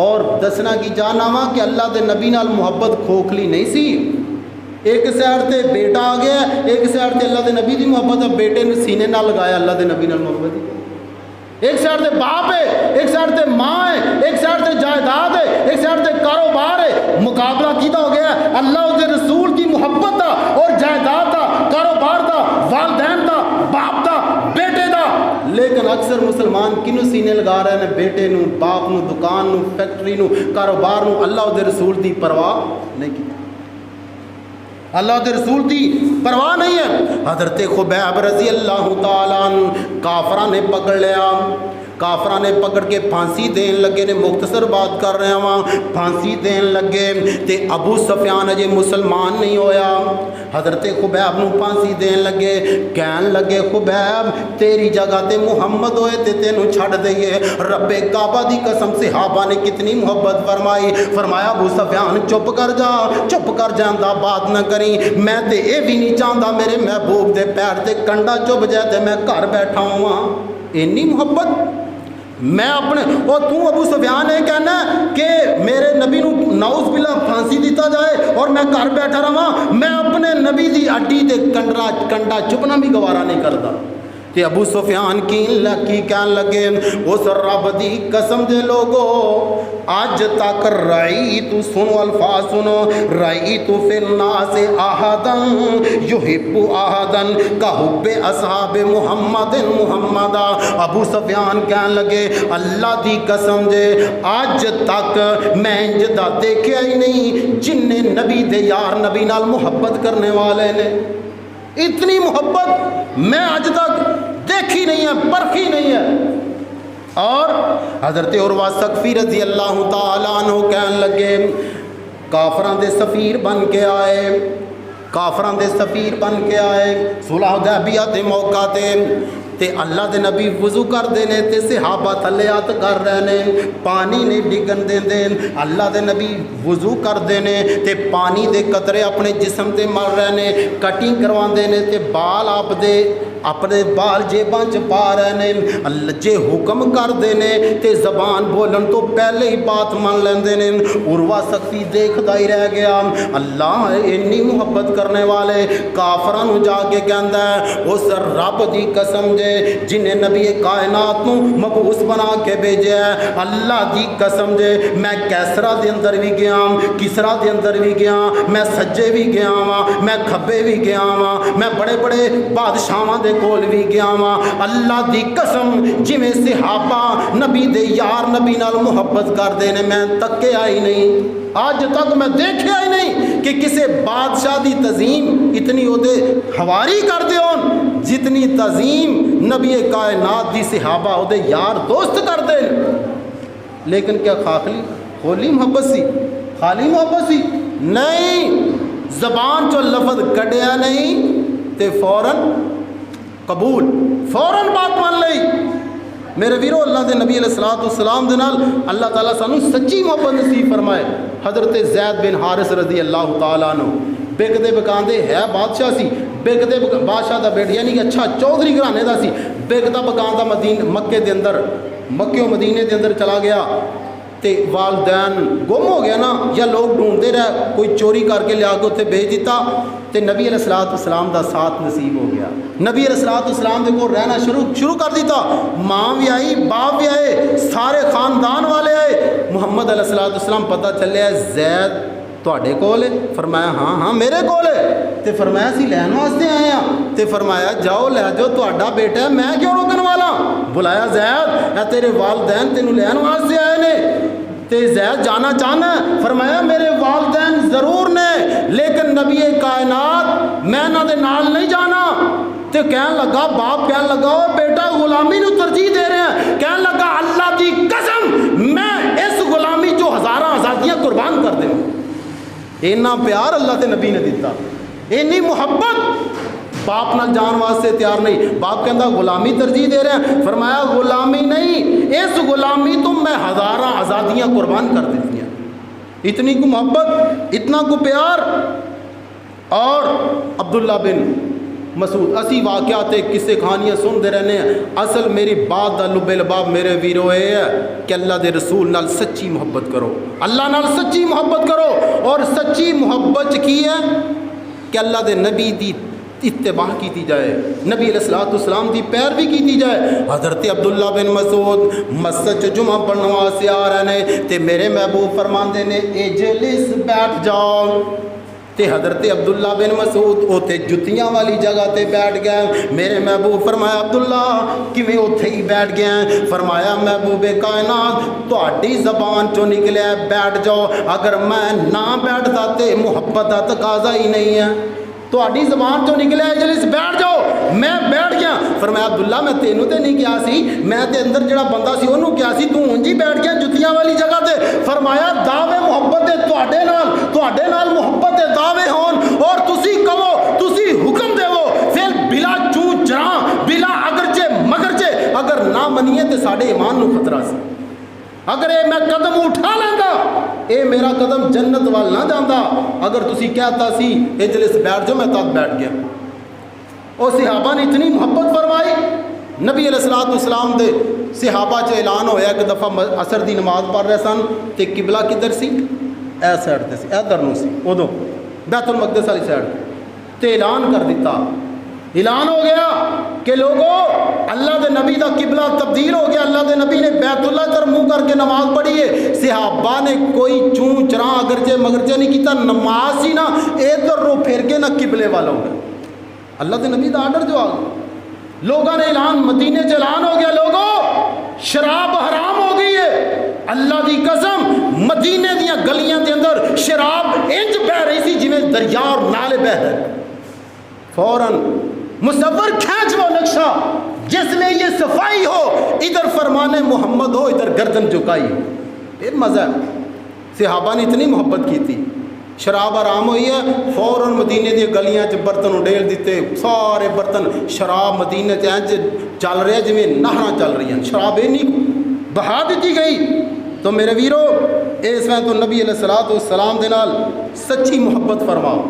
اور دسنا کی جانا وا کہ اللہ دے نبی نال محبت کھوکھلی نہیں سی، ایک سائڈ تے بیٹا آ گیا، ایک سائڈ تے اللہ دے نبی دی محبت ہے، بیٹے نے سینے نال لگایا اللہ دے نبی نال محبت ہے، ایک سائڈ تے باپ ہے، ایک سائڈ تے ماں ہے، ایک سائڈ تے جائیداد ہے، ایک سائڈ تے کاروبار ہے، مقابلہ کیتا ہو گیا ہے اللہ دے رسول کی محبت دا اور جائیداد دا، کاروبار دا، والدین دا، باپ دا، بیٹے دا۔ لیکن اکثر مسلمان کنوں سینے لگا رہے ہیں؟ بیٹے نو، باپ نو، دکان نو، فیکٹری نو، کاروبار نو، اللہ دے رسول دی پرواہ نہیں کی، اللہ دے رسول دی پرواہ نہیں ہے۔ حضرت خبیب رضی اللہ تعالیٰ عنہ کافرہ نے پکڑ لیا، کافرہ نے پکڑ کے پھانسی دین لگے نے، مختصر بات کر رہے ہیں وہاں، پھانسی دین لگے تے ابو سفیان اجے مسلمان نہیں ہویا، حضرت خبیب نو پھانسی دین لگے، کہن لگے خبیب تیری جگہ تے محمد ہوئے تے تینوں چھڑ دئیے، رب کعبہ دی قسم صحابہ نے کتنی محبت فرمائی، فرمایا ابو سفیان چپ کر جا، چپ کر جاندہ بات نہ کریں، میں تے اے بھی نہیں چاہتا میرے محبوب دے پیر تے کنڈا چپ جائے تے میں گھر بیٹھا ہوں، اینی محبت میں اپنے، اور تو ابو سفیان ہے کہنا کہ میرے نبی نو نعوذ باللہ پھانسی دیتا جائے اور میں گھر بیٹھا رہا، میں اپنے نبی دی اڈی تے کنڈا چپنا بھی گوارا نہیں کرتا۔ کہ ابو سفیان کی کہن لگے اس رب دی قسم دے لوگو آج تک رأیت، سنو الفاظ سنو، رأیت فی الناس احدن یحب احدن کا حب اصحاب محمد محمدا۔ ابو سفیان کہن لگے اللہ دی قسم دے آج تک میں انجدہ دیکھے ہی نہیں جن نے نبی دے یار نبی نال محبت کرنے والے نے، اتنی محبت میں آج تک دیکھی نہیں ہے، پرکھی نہیں ہے۔ اور حضرت عروہ ثقفی رضی اللہ تعالیٰ عنہ کہنے لگے کافراں دے سفیر بن کے آئے، کافراں دے سفیر بن کے آئے صلح حدیبیہ دے موقع تے اللہ دے نبی وضو کر دے نے تے صحابہ تھلے ہاتھ کر رہے نے، پانی نہیں ڈگن دے دے، اللہ دے نبی وضو کر دے نے تے پانی دے قطرے اپنے جسم تے مر رہے نے، کٹنگ کروا دے نے تے بال آپ دے اپنے بال جیباں چ پا رہے نے، اللہ جے حکم کر دے نے تے زبان بولن تو پہلے ہی بات مان لیندے نے۔ عروہ ثقفی دیکھدا ہی رہ گیا، اللہ اتنی محبت کرنے والے کافراں نو جا کے کہندا ہے اس رب دی قسم جے جنہیں نبی کائنات نو مبعوث بنا کے بھیجا ہے، اللہ دی قسم جے میں کیسرا دے اندر بھی گیا، کسرا دے اندر بھی گیا، میں سجے بھی گیا ہاں، میں کھبے بھی گیا ہاں، میں بڑے بڑے بادشاہاں دے کول بھی گیا ہاں، اللہ دی قسم جویں صحابہ نبی دے یار نبی نال محبت کر دے نے میں تکیا ہی نہیں، آج تک میں دیکھیا ہی نہیں کہ کسے بادشاہ دی تعظیم اتنی اودے حواری کر دے ہون جتنی تعظیم نبی کائنات دی صحابہ اودے یار دوست کر دے۔ لیکن کیا خالی محبت سی، خالی محبت سی؟ نہیں، زبان چو لفظ کڈیا نہیں تے فوراً قبول، فوراً بات مان لئی۔ میرے ویرو اللہ دے نبی علیہ السلام دے نال اللہ تعالیٰ سانو سچی محبت نصیب فرمائے۔ حضرت زید بن حارث رضی اللہ تعالیٰ عنہ بکدے بکاندے ہے بادشاہ سی، بکدے بادشاہ دا بیٹا یعنی کہ اچھا چودھری گھرانے دا سی، بکدا بکاندہ مکے دے اندر مکے و مدینے دے اندر چلا گیا تے والدین گم ہو گیا نا، یا لوگ ڈھونڈتے رہے، کوئی چوری کر کے لیا کے اتنے بھیج دیتا تے نبی علیہ السلام دا ساتھ نصیب ہو گیا، نبی علیہ السلام دے کو رہنا شروع کر دیتا، ماں بھی آئی، باپ بھی آئے، سارے خاندان والے آئے۔ محمد علیہ السلام پتہ چلے زید تواڈے کول ہے؟ فرمایا ہاں میرے کول ہے، تے فرمایا سی لین واسطے آئے ہیں، تے فرمایا جاؤ لے جاؤ تواڈا بیٹا ہے، میں کیوں روکن والا؟ بلایا زید اے تیرے والدین تینوں لین واسطے آئے نے، تے زید جانا چاہنا ہے؟ فرمایا میرے والدین ضرور نے لیکن نبی کائنات میں انہاں دے نال نہیں جانا۔ تے کہن لگا باپ کہن لگا او بیٹا غلامی نو ترجیح دے رہے ہیں، کہن لگا اللہ دی قسم میں اس غلامی جو ہزاراں آزادیاں قربان کر دیں۔ اینا پیار اللہ دے نبی نے دیتا، اینی محبت باپ نہ جان واسطے تیار نہیں، باپ کہندا غلامی ترجیح دے رہے ہیں، فرمایا غلامی نہیں، اس غلامی تو میں ہزاراں آزادیاں قربان کر دیتی ہیں۔ اتنی کو محبت، اتنا کو پیار۔ اور عبداللہ بن مسعود اسی واقعات کسے کہانیاں سنتے رہنے ہیں، اصل میری بات دا لب لباب میرے ویرو یہ ہے کہ اللہ دے رسول نال سچی محبت کرو، اللہ نال سچی محبت کرو، اور سچی محبت کی ہے کہ اللہ دے نبی دی اتباع کیتی جائے، نبی علیہ السلام دی پیروی کیتی جائے۔ حضرت عبداللہ بن مسعود مسجد جمعہ پڑھنے واسطے آ رہے نے تے میرے محبوب فرماندے نے اجلس بیٹھ جاؤ، تے حضرت عبداللہ بن مسعود اوتے جتیاں والی جگہ تے بیٹھ گئے۔ میرے محبوب فرمایا عبداللہ کیویں اوتھے ہی بیٹھ گئے؟ فرمایا محبوب کائنات تہاڈی زبان چوں نکلیا بیٹھ جاؤ، اگر میں نہ بیٹھدا تے محبت دا تقاضا ہی نہیں ہے، تہاڈی زبان چوں نکلیا اجلس بیٹھ جاؤ، میں بیٹھ گیا۔ فرمایا عبداللہ میں تینوں تے نہیں کیا سی، میں تے اندر جڑا بندہ سی انہوں کیا سی، تو ہوں جی بیٹھ گیا جتیاں والی جگہ تے۔ فرمایا دعوے محبت دے تہاڈے نال محبت دے دعوے ہون اور تسی کہو تسی حکم دیو، پھر بلا چوں چراں بلا اگرچہ مگرچہ اگر نہ منیے تے ساڈے ایمان نو خطرہ سی، اگر اے میں قدم اٹھا لینا اے میرا قدم جنت وال نہ جانا، اگر تسی کہتا سی اجلس بیٹھ جاؤ میں تب بیٹھ گیا۔ اور صحابہ نے اتنی محبت فرمائی، نبی علیہ السلام دے صحابہ چ اعلان ہویا ایک دفعہ عصر دی نماز پڑھ رہے سن تے قبلہ کدھر سی؟ اے سائڈ تے سی، ادھر نو سی، ادو بیت المقدس والی سائڈ تے اعلان کر دیتا، اعلان ہو گیا کہ لوگوں اللہ دے نبی دا قبلہ تبدیل ہو گیا، اللہ دے نبی نے بیت اللہ تر منہ کر کے نماز پڑھی ہے۔ صحابہ نے کوئی چوں چراں اگرچہ مگرچہ نہیں کیتا، نماز ہی نہ ادھر رو پھر کے نہ قبلے والا ہو گیا، اللہ دے نبی دا آرڈر جو آ گیا۔ لوگوں نے اعلان مدینے سے اعلان ہو گیا لوگوں شراب حرام ہو گئی ہے، اللہ دی قسم مدینے دیاں گلیاں دے اندر شراب انج بہ رہی سی جویں دریا اور نالے بہ رہے، فوراً مصور کھینچ وہ نقشہ جس میں یہ صفائی ہو، ادھر فرمان محمد ہو، ادھر گردن جھکائی ہو. یہ مزہ ہے. صحابہ نے اتنی محبت کی تھی. شراب آرام ہوئی ہے، فوراً مدینے دی گلیاں چ برتن اڈیل دیتے، سارے برتن شراب مدینے چ چل رہے ہیں جویں نہراں چل رہی ہیں، شراب نہیں بہا دیتی گئی. تو میرے ویرو اس وقت تو نبی علیہ الصلوۃ والسلام دے نال سچی محبت فرماؤ.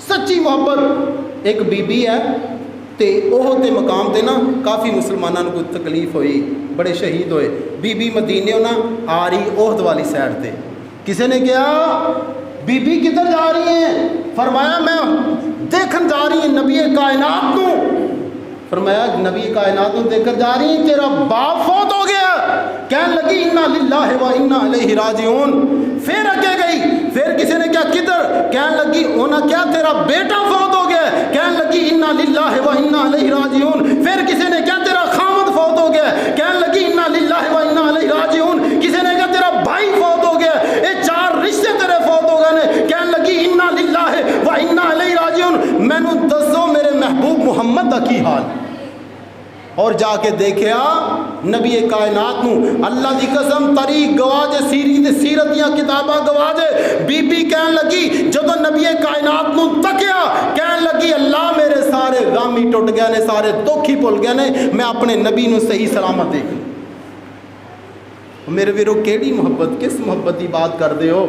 سچی محبت. ایک بی بی ہے تے اوہ تے مقام تے نا کافی مسلمانوں کو تکلیف ہوئی، بڑے شہید ہوئے. بی بی مدینے نا آ رہی عہد والی سائڈ تے. کسی نے کہا بی بی کدھر جا رہی ہیں؟ فرمایا میں دیکھن جا رہی ہیں نبی کائنات کو. فرمایا نبی کائنات کو دیکھ کر جا رہی ہیں، تیرا باپ فوت ہو گیا. کہنے لگی انا للہ و انا الیہ راجعون. پھر اگے گئی، پھر کسی نے کیا کدھر؟ کہنے لگی اونا کیا تیرا بیٹا فوت ہو گیا. کہنے لگی انا للہ و انا الیہ راجعون. پھر کسی نے کیا تیرا خامد فوت ہو گیا. کہنے لگی انا للہ و انا الیہ راجعون. کسی نے کہا تیرا بھائی فوت ہو گیا. یہ چار رشتے تیرے فوت ہو گئے. کہنے لگی انا للہ و انا الیہ راجعون. مینوں دسو میرے محبوب محمد دا کی حال. اور جا کے دیکھیا نبی کائنات نو اللہ دی قسم تاریخ گواہ جے سیرت دیاں کتاباں گواہ جے. بی بی کہن لگی جدو نبی کائنات نو تکیا کہن لگی اللہ میرے سارے غم ہی ٹوٹ گئے نے، سارے دکھ ہی بھول گئے نے، میں اپنے نبی نو صحیح سلامت دیکھ. میرے ویرو کیڑی محبت، کس محبت کی بات کر دے ہو،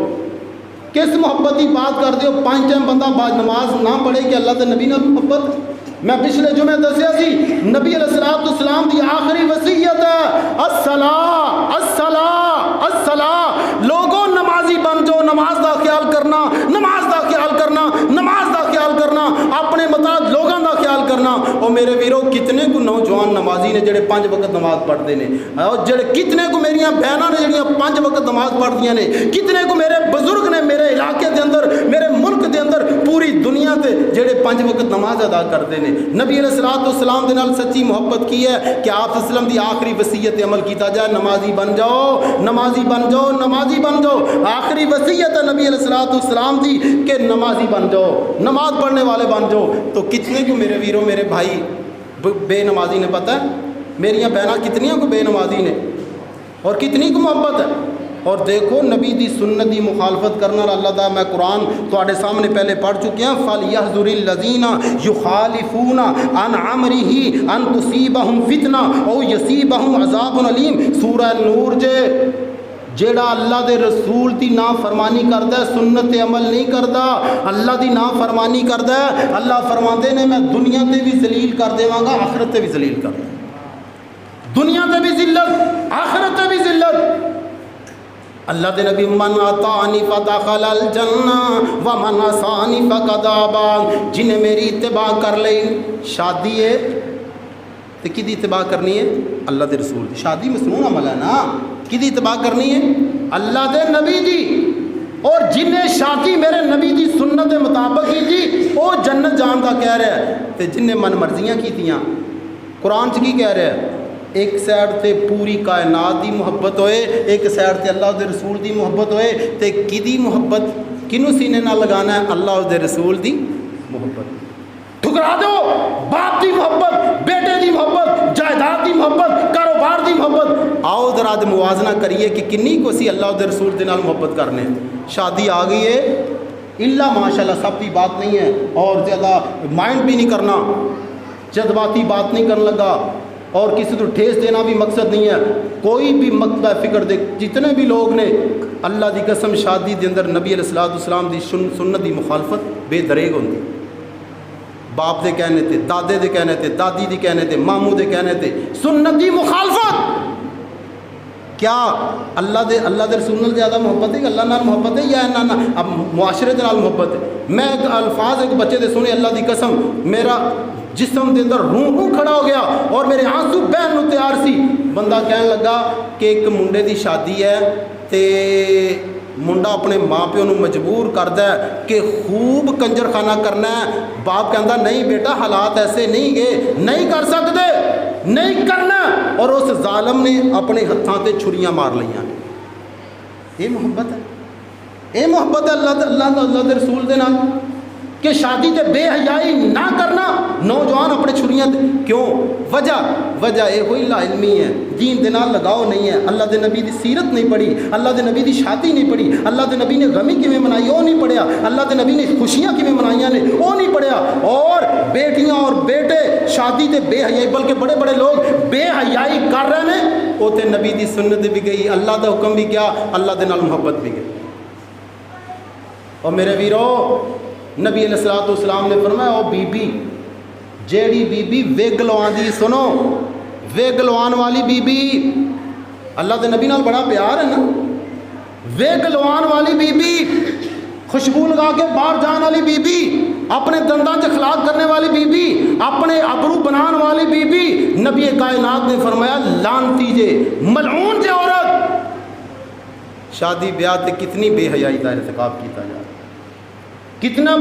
کس محبت کی بات کر دے ہو. 5 ٹائم بندہ نماز نہ پڑھے کہ اللہ دے نبی نال محبت. میں پچھلے جمعے دسیا سی نبی علیہ الصلوۃ والسلام دی آخری وصیت ہے الصلاۃ الصلاۃ الصلاۃ. لوگوں نمازی بن جاؤ، نماز دا خیال کرنا، نماز دا خیال کرنا، نماز دا خیال کرنا، اپنے مطابق لوگوں دا خیال کرنا. اور میرے ویرو کتنے کو نوجوان نمازی نے جڑے 5 وقت نماز پڑھتے ہیں، اور جڑے کتنے کو میریاں بہناں نے جڑیاں 5 وقت نماز پڑھدیاں نے، کتنے کو میرے بزرگ نے میرے علاقے دے اندر، میرے ملک دے اندر، پوری دنیا تے جڑے 5 وقت نماز ادا کرتے ہیں. نبی علیہ الصلوۃ والسلام دے نال سچی محبت کی ہے کہ آپ صلی اللہ علیہ وسلم دی آخری وصیت عمل کیتا جائے. نمازی بن جاؤ، نمازی بن جاؤ، نمازی بن جاؤ. آخری وصیت ہے نبی علیہ الصلوۃ والسلام دی کہ نمازی بن جاؤ، نماز پڑھنے والے بن جاؤ. تو کتنے کو میرے ویرو میرے بھائی بے نمازی نے پتہ ہے؟ میریاں بہناں کتنیاں کو بے نمازی نے اور کتنی کو محبت ہے. اور دیکھو نبی دی سنت دی مخالفت کرنا. اللہ تعالیٰ میں قرآن تواڈے سامنے پہلے پڑھ چکے ہیں. فَلْيَحْذُرِ الَّذِينَ يُخَالِفُونَ عَنْ أَمْرِهِ أَنْ تُصِيبَهُمْ فِتْنَةٌ أَوْ يُصِيبَهُمْ عَذَابٌ أَلِيمٌ. سورہ نور جیڑا اللہ دے رسول دی نافرمانی کردا ہے، سنت عمل نہیں کردا، اللہ دی نافرمانی کردا ہے، اللہ فرماندے نے میں دنیا تے بھی ذلیل کر دیواں گا، آخرت تے بھی ذلیل کر دوں. دنیا تے بھی ذلت، آخرت تے بھی ذلت. اللہ دے نبی من اطاعنی فدخل الجنہ ومن عصانی فقد ابا. جنہیں میری اتباع کر لئی، شادی ہے تو کدی اتباع کرنی ہے؟ اللہ دے رسول دی. شادی مسنون عمل ہے نا، کدی اتباع کرنی ہے؟ اللہ دے نبی دی. اور جنہیں شادی میرے نبی دی سنت کے مطابق کی تھی وہ جنت جان کا کہہ رہا ہے، تو جنہیں من مرضیاں کیتیاں قرآن چ کی کہہ رہا ہے؟ ایک سائڈ تے پوری کائنات دی محبت ہوئے، ایک سائڈ تے اللہ دے رسول دی محبت ہوئے، تے کدی محبت کنوں سینے نہ لگانا ہے؟ اللہ دے رسول دی محبت. ٹھکرا دو باپ دی محبت، بیٹے دی محبت، جائیداد دی محبت، کاروبار دی محبت. آؤ ذرا موازنہ کریے کہ کنی کو سی اللہ دے رسول دے نال محبت کرنے. شادی آ گئی ہے اللہ ماشاءاللہ سب کی بات نہیں ہے، اور زیادہ مائنڈ بھی نہیں کرنا، جذباتی بات نہیں کرنے لگا، اور کسی کو ٹھیس دینا بھی مقصد نہیں ہے. کوئی بھی مقصد فکر دے جتنے بھی لوگ نے اللہ دی قسم شادی دے اندر نبی علیہ الصلوۃ والسلام دی سنت دی مخالفت بے دریغ ہوندی. باپ دے کہنے تے، دادے دے کہنے تے، دادی دی کہنے تے، ماموں دے کہنے تے سنت دی مخالفت. کیا اللہ دے رسول نال زیادہ محبت ہے کہ اللہ نال محبت ہے یا اب معاشرے دے نال محبت ہے؟ میں ایک الفاظ ایک بچے دے سنے اللہ دی قسم میرا جسم دے اندر روح کھڑا ہو گیا اور میرے آنسو بہن نو تیار سی. بندہ کہنے لگا کہ ایک منڈے دی شادی ہے تے منڈا اپنے ماں پیو نو مجبور کردا ہے کہ خوب کنجر خانہ کرنا ہے. باپ کہندا نہیں بیٹا حالات ایسے نہیں گئے، نہیں کر سکتے، نہیں کرنا. اور اس ظالم نے اپنے ہتھاں تے چھریاں مار لیاں. یہ محبت ہے، یہ محبت ہے اللہ دے رسول دے نال کہ شادی تے بے حیائی نہ کرنا نوجوان اپنے چھریاں کیوں وجہ یہ کوئی لا علمی ہے دین دے نال لگاؤ نہیں ہے اللہ دے نبی دی سیرت نہیں پڑھی اللہ دے نبی دی شادی نہیں پڑھی اللہ دے نبی نے غمی کیویں منائی وہ نہیں پڑھیا اللہ دے نبی نے خوشیاں کیویں منائیاں نے وہ نہیں پڑھیا اور بیٹیاں اور بیٹے شادی تے بے حیائی بلکہ بڑے بڑے لوگ بے حیائی کر رہے ہیں وہ تے نبی دی سنت بھی گئی اللہ دا حکم بھی کیا اللہ دے نال محبت بھی گئی اور میرے ویرو نبی علیہ الصلوۃ والسلام نے فرمایا او بی بی جیڑی بی بی وگ لوان دی سنو وگ لوان والی بی بی اللہ دے نبی نال بڑا پیار ہے نا وگ لوان والی بی بی خوشبو لگا کے باہر جان والی بی بی اپنے دنداں چ اخلاق کرنے والی بی بی اپنے ابرو بنان والی بی بی نبی کائنات نے فرمایا لعنتی جے ملعون جے عورت شادی بیاہ تے کتنی بے حیائی کا ارتکاب کیتا جا رہا کتنا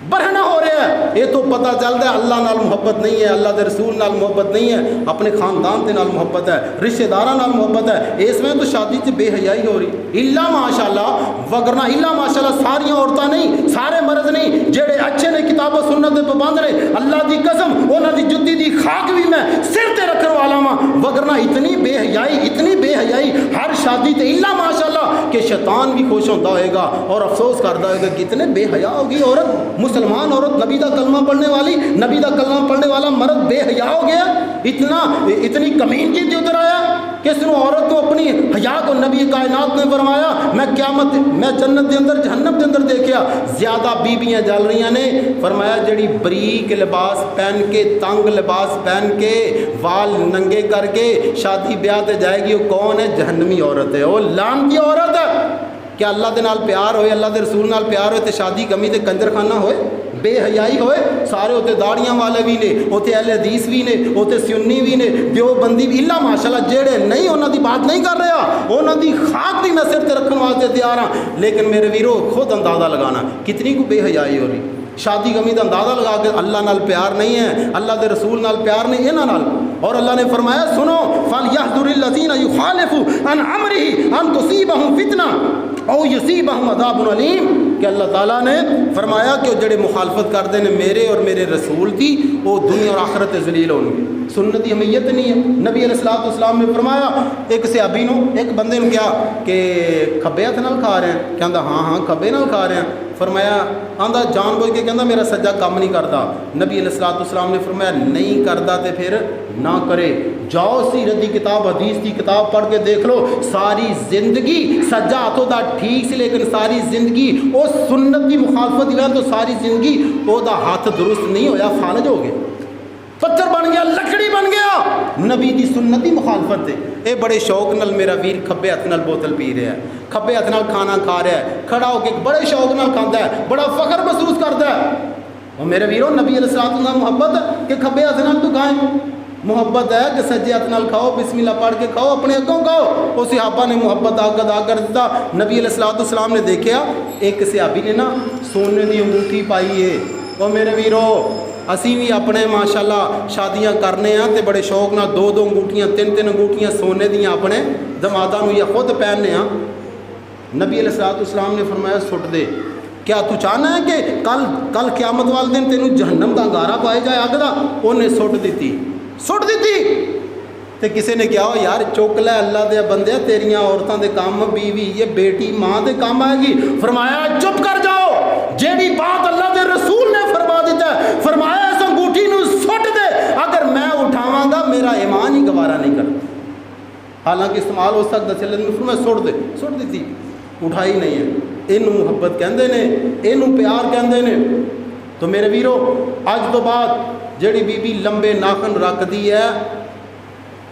برہنا ہو رہا ہے یہ تو پتہ چلتا ہے اللہ نال محبت نہیں ہے اللہ دے رسول نال محبت نہیں ہے اپنے خاندان دے نال محبت ہے رشتہ داراں نال محبت ہے اس میں تو شادی تے بے حیائی ہو رہی الا ماشاءاللہ وگرنہ الا ماشاءاللہ ساری عورتاں نہیں سارے مرد نہیں جڑے اچھے نے کتاب و سنت دے پابند نے اللہ دی قسم انہاں دی جُتی دی خاک بھی میں سر تے رکھن والا ہاں وگرنہ اتنی بے حیائی ہر شادی تے الا ماشاءاللہ کہ شیطان بھی خوش ہوتا ہوئے گا اور افسوس کرتا ہوئے گا کہ اتنے بے حیا ہوگی عورت مسلمان عورت نبی دا کلمہ پڑھنے والی نبی دا کلمہ پڑھنے والا مرد بے حیا ہو گیا اتنی کمین کی ادھر آیا کہ اس نے عورت کو اپنی حیا کو نبی کائنات نے فرمایا میں جنت دے اندر جہنم دے اندر دیکھیا زیادہ بیویاں جل رہی نے فرمایا جڑی بریک لباس پہن کے تنگ لباس پہن کے وال ننگے کر کے شادی بیاہ تے جائے گی وہ کون ہے جہنمی عورت ہے وہ لعنتی عورت ہے کیا اللہ دے نال پیار ہوئے اللہ دے رسول نال پیار ہوئے تے شادی کمی تے کنجر خانہ ہوئے بے حیائی ہوئے سارے ہوتے داڑیاں والے بھی نے ہوتے اہل حدیث بھی نے ہوتے سنی بھی نے دیوبندی بھی اللہ ماشاءاللہ جیڑے نہیں انہاں دی بات نہیں کر رہا انہاں دی خاک بھی میں سر تے رکھن واسطے تیار ہاں لیکن میرے ویرو خود اندازہ لگانا کتنی کو بے حیائی ہو رہی شادی کمی کا اندازہ لگا کے اللہ نال پیار نہیں ہے اللہ دے رسول نال پیار نہیں انہاں نال اور اللہ نے فرمایا سنو فَلْيَحْذُرِ الَّذِينَ يُخَالِفُوا عَنْ أَمْرِهِ أَنْ تُصِيبَهُمْ فِتْنَةٌ او یصیبہم عذاب علیم کہ اللہ تعالیٰ نے فرمایا کہ وہ جڑے مخالفت کرتے ہیں میرے اور میرے رسول دی وہ دنیا اور آخرت ذلیل ہوں گے سنتی حمیت نہیں ہے نبی علیہ الصلوۃ والسلام نے فرمایا ایک صحابی نو ایک بندے نے کیا کہ کھبے ہاتھ نال کھا رہے ہیں کہندا ہاں کھبے نال کھا رہے ہیں فرمایا آندا جان بوجھ کے کہندا میرا سجا کام نہیں کرتا نبی علیہ الصلوۃ والسلام نے فرمایا نہیں کرتا تے پھر نہ کرے جاؤ سیرت کی کتاب حدیث کی کتاب پڑھ کے دیکھ لو ساری زندگی سجا ہاتھوں دا ٹھیک سے لیکن ساری زندگی وہ سنت کی مخالفت ہی تو ساری زندگی وہ دا ہاتھ درست نہیں ہویا فالج ہو گیا پتھر بن گیا لکڑی بن گیا نبی دی سنت دی مخالفت تے اے بڑے شوق نال میرا ویر کھبے ہاتھ نال بوتل پی رہا ہے کھبے ہاتھ نال کھانا کھا رہا ہے کھڑا ہو کے بڑے شوق نال کھاندا ہے بڑا فخر محسوس کرتا ہے اور میرے ویرو نبی علیہ الصلوۃ والسلام محبت ہے کہ کھبے ہاتھ نال تو کھائیں محبت ہے کہ سجے ہاتھ نال کھاؤ بسم اللہ پڑھ کے کھاؤ اپنے اگوں کھاؤ وہ صحابہ نے محبت ادا کر دیتا نبی علیہ الصلوۃ والسلام نے دیکھا ایک صحابی نے نا سونے دی انگوٹھی پائی ہے اور میرے ویرو اسی بھی اپنے ماشاءاللہ شادیاں کرنے ہیں تے بڑے شوق نہ دو انگوٹھیاں تین انگوٹھیاں سونے دیاں اپنے دماداں نوں یا خود پہننے ہیں نبی علیہ الصلوۃ والسلام نے فرمایا سٹ دے کیا تو چاہنا ہے کہ کل قیامت والے دن تینوں جہنم دا انگارہ پائے جائے اگ دا انہیں سٹ دیتی تے کسے نے کہا یار چوک لے اللہ دے بندے تیریاں عورتاں دے کام بیوی یہ بیٹی ماں دے کام آئے گی فرمایا چپ کر جاؤ جیڑی بات اللہ دے رسول نے فرما دیتا ہے فرمایا اس انگوٹھی نو سٹ دے اگر میں اٹھاواں گا میرا ایمان ہی گوارا نہیں کرتا حالانکہ استعمال ہو سکتا چلے فرمایا سٹ دیتی اٹھائی نہیں ہے اینوں محبت کہندے نے اینوں پیار کہندے نے تو میرے ویرو اج تو بعد جڑی بی بی لمبے ناخن رکھ دی ہے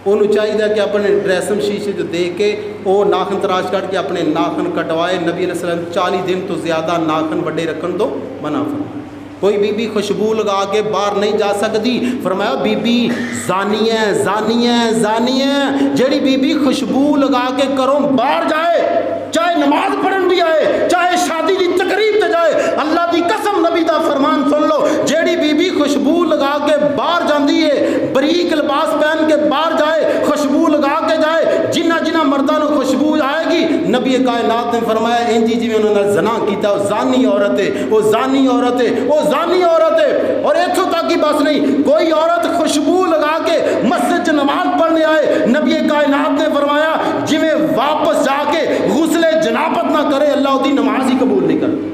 انہوں چاہیے کہ اپنے ڈریسم شیشے جو دیکھ کے وہ ناخن تراش کٹ کے اپنے ناخن کٹوائے نبی علیہ السلام 40 دن تو زیادہ ناخن بڑے رکھن دو منع فرمایا کوئی بی بی خوشبو لگا کے باہر نہیں جا سکتی فرمایا بی بی زانی ہے جڑی بی بی خوشبو لگا کے کروں باہر جائے چاہے نماز پڑھن بھی آئے چاہے شادی کی تقریب تے جائے اللہ دی قسم نبی دا فرمان سن لو جیڑی بی بی خوشبو لگا کے باہر جاندی ہے بریک لباس پہن کے باہر جائے خوشبو لگا کے جائے جنہ مردوں کو خوشبو آئے گی نبی کائنات نے فرمایا انجی جی میں انہوں نے زنا کیتا وہ زانی عورت ہے، وہ زانی عورت ہے، وہ زانی عورت ہے۔ اور اتھوں تک ہی بس نہیں، کوئی عورت خوشبو لگا کے مسجد نماز پڑھنے آئے، نبی کائنات نے فرمایا جی میں واپس جا کے غسل جنابت نہ کرے اللہ دی نماز ہی قبول نہیں کرتی۔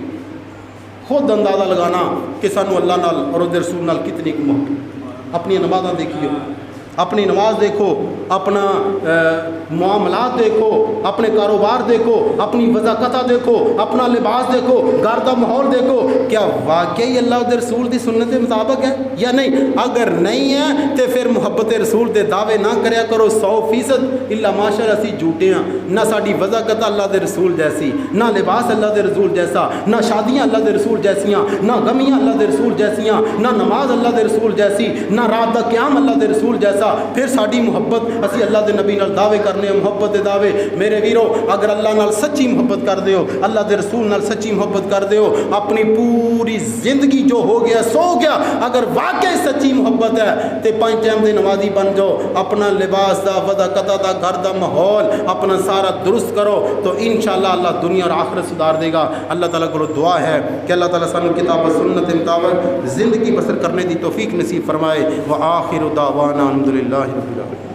خود اندازہ لگانا کہ سانو اللہ نال اور اس رسول نال کتنی کو محبت۔ اپنی نمازاں دیکھیو، اپنی نماز دیکھو، اپنا معاملات دیکھو، اپنے کاروبار دیکھو، اپنی وضاقتہ دیکھو، اپنا لباس دیکھو، گھر کا ماحول دیکھو، کیا واقعی اللہ کے رسول دی سنت مطابق ہے یا نہیں؟ اگر نہیں ہے تو پھر محبت رسول دے دعوے نہ کریا کرو 100%۔ الا ماشاءاللہ اسی جھوٹے ہیں، نہ ساری وضاقت اللہ دے رسول جیسی، نہ لباس اللہ دے رسول جیسا، نہ شادیاں اللہ دے رسول جیسیاں، نہ غمیاں اللہ دے رسول جیسیاں، نہ نماز اللہ دے رسول جیسی، نہ رات دا قیام اللہ دے رسول جیسا۔ پھر ساری محبت اسی اللہ دے نبی نال دعوے کرنے ہیں، محبت دے دعوے۔ میرے ویرو اگر اللہ نال سچی محبت کر دیو، اللہ دے رسول نال سچی محبت کر دیو، اپنی پوری زندگی جو ہو گیا سو گیا، اگر واقعی سچی محبت ہے تے 5 ٹائم دے نمازی بن جاؤ، اپنا لباس دا وضاقتہ دا گھر دا ماحول اپنا سارا درست کرو تو انشاءاللہ اللہ دنیا اور آخرت سدھار دے گا۔ اللہ تعالیٰ کو دعا ہے کہ اللہ تعالیٰ سانو کتاب و سنت مطابق زندگی بسر کرنے دی توفیق نصیب فرمائے۔ وآخر دعوانا الحمدللہ رب العالمین۔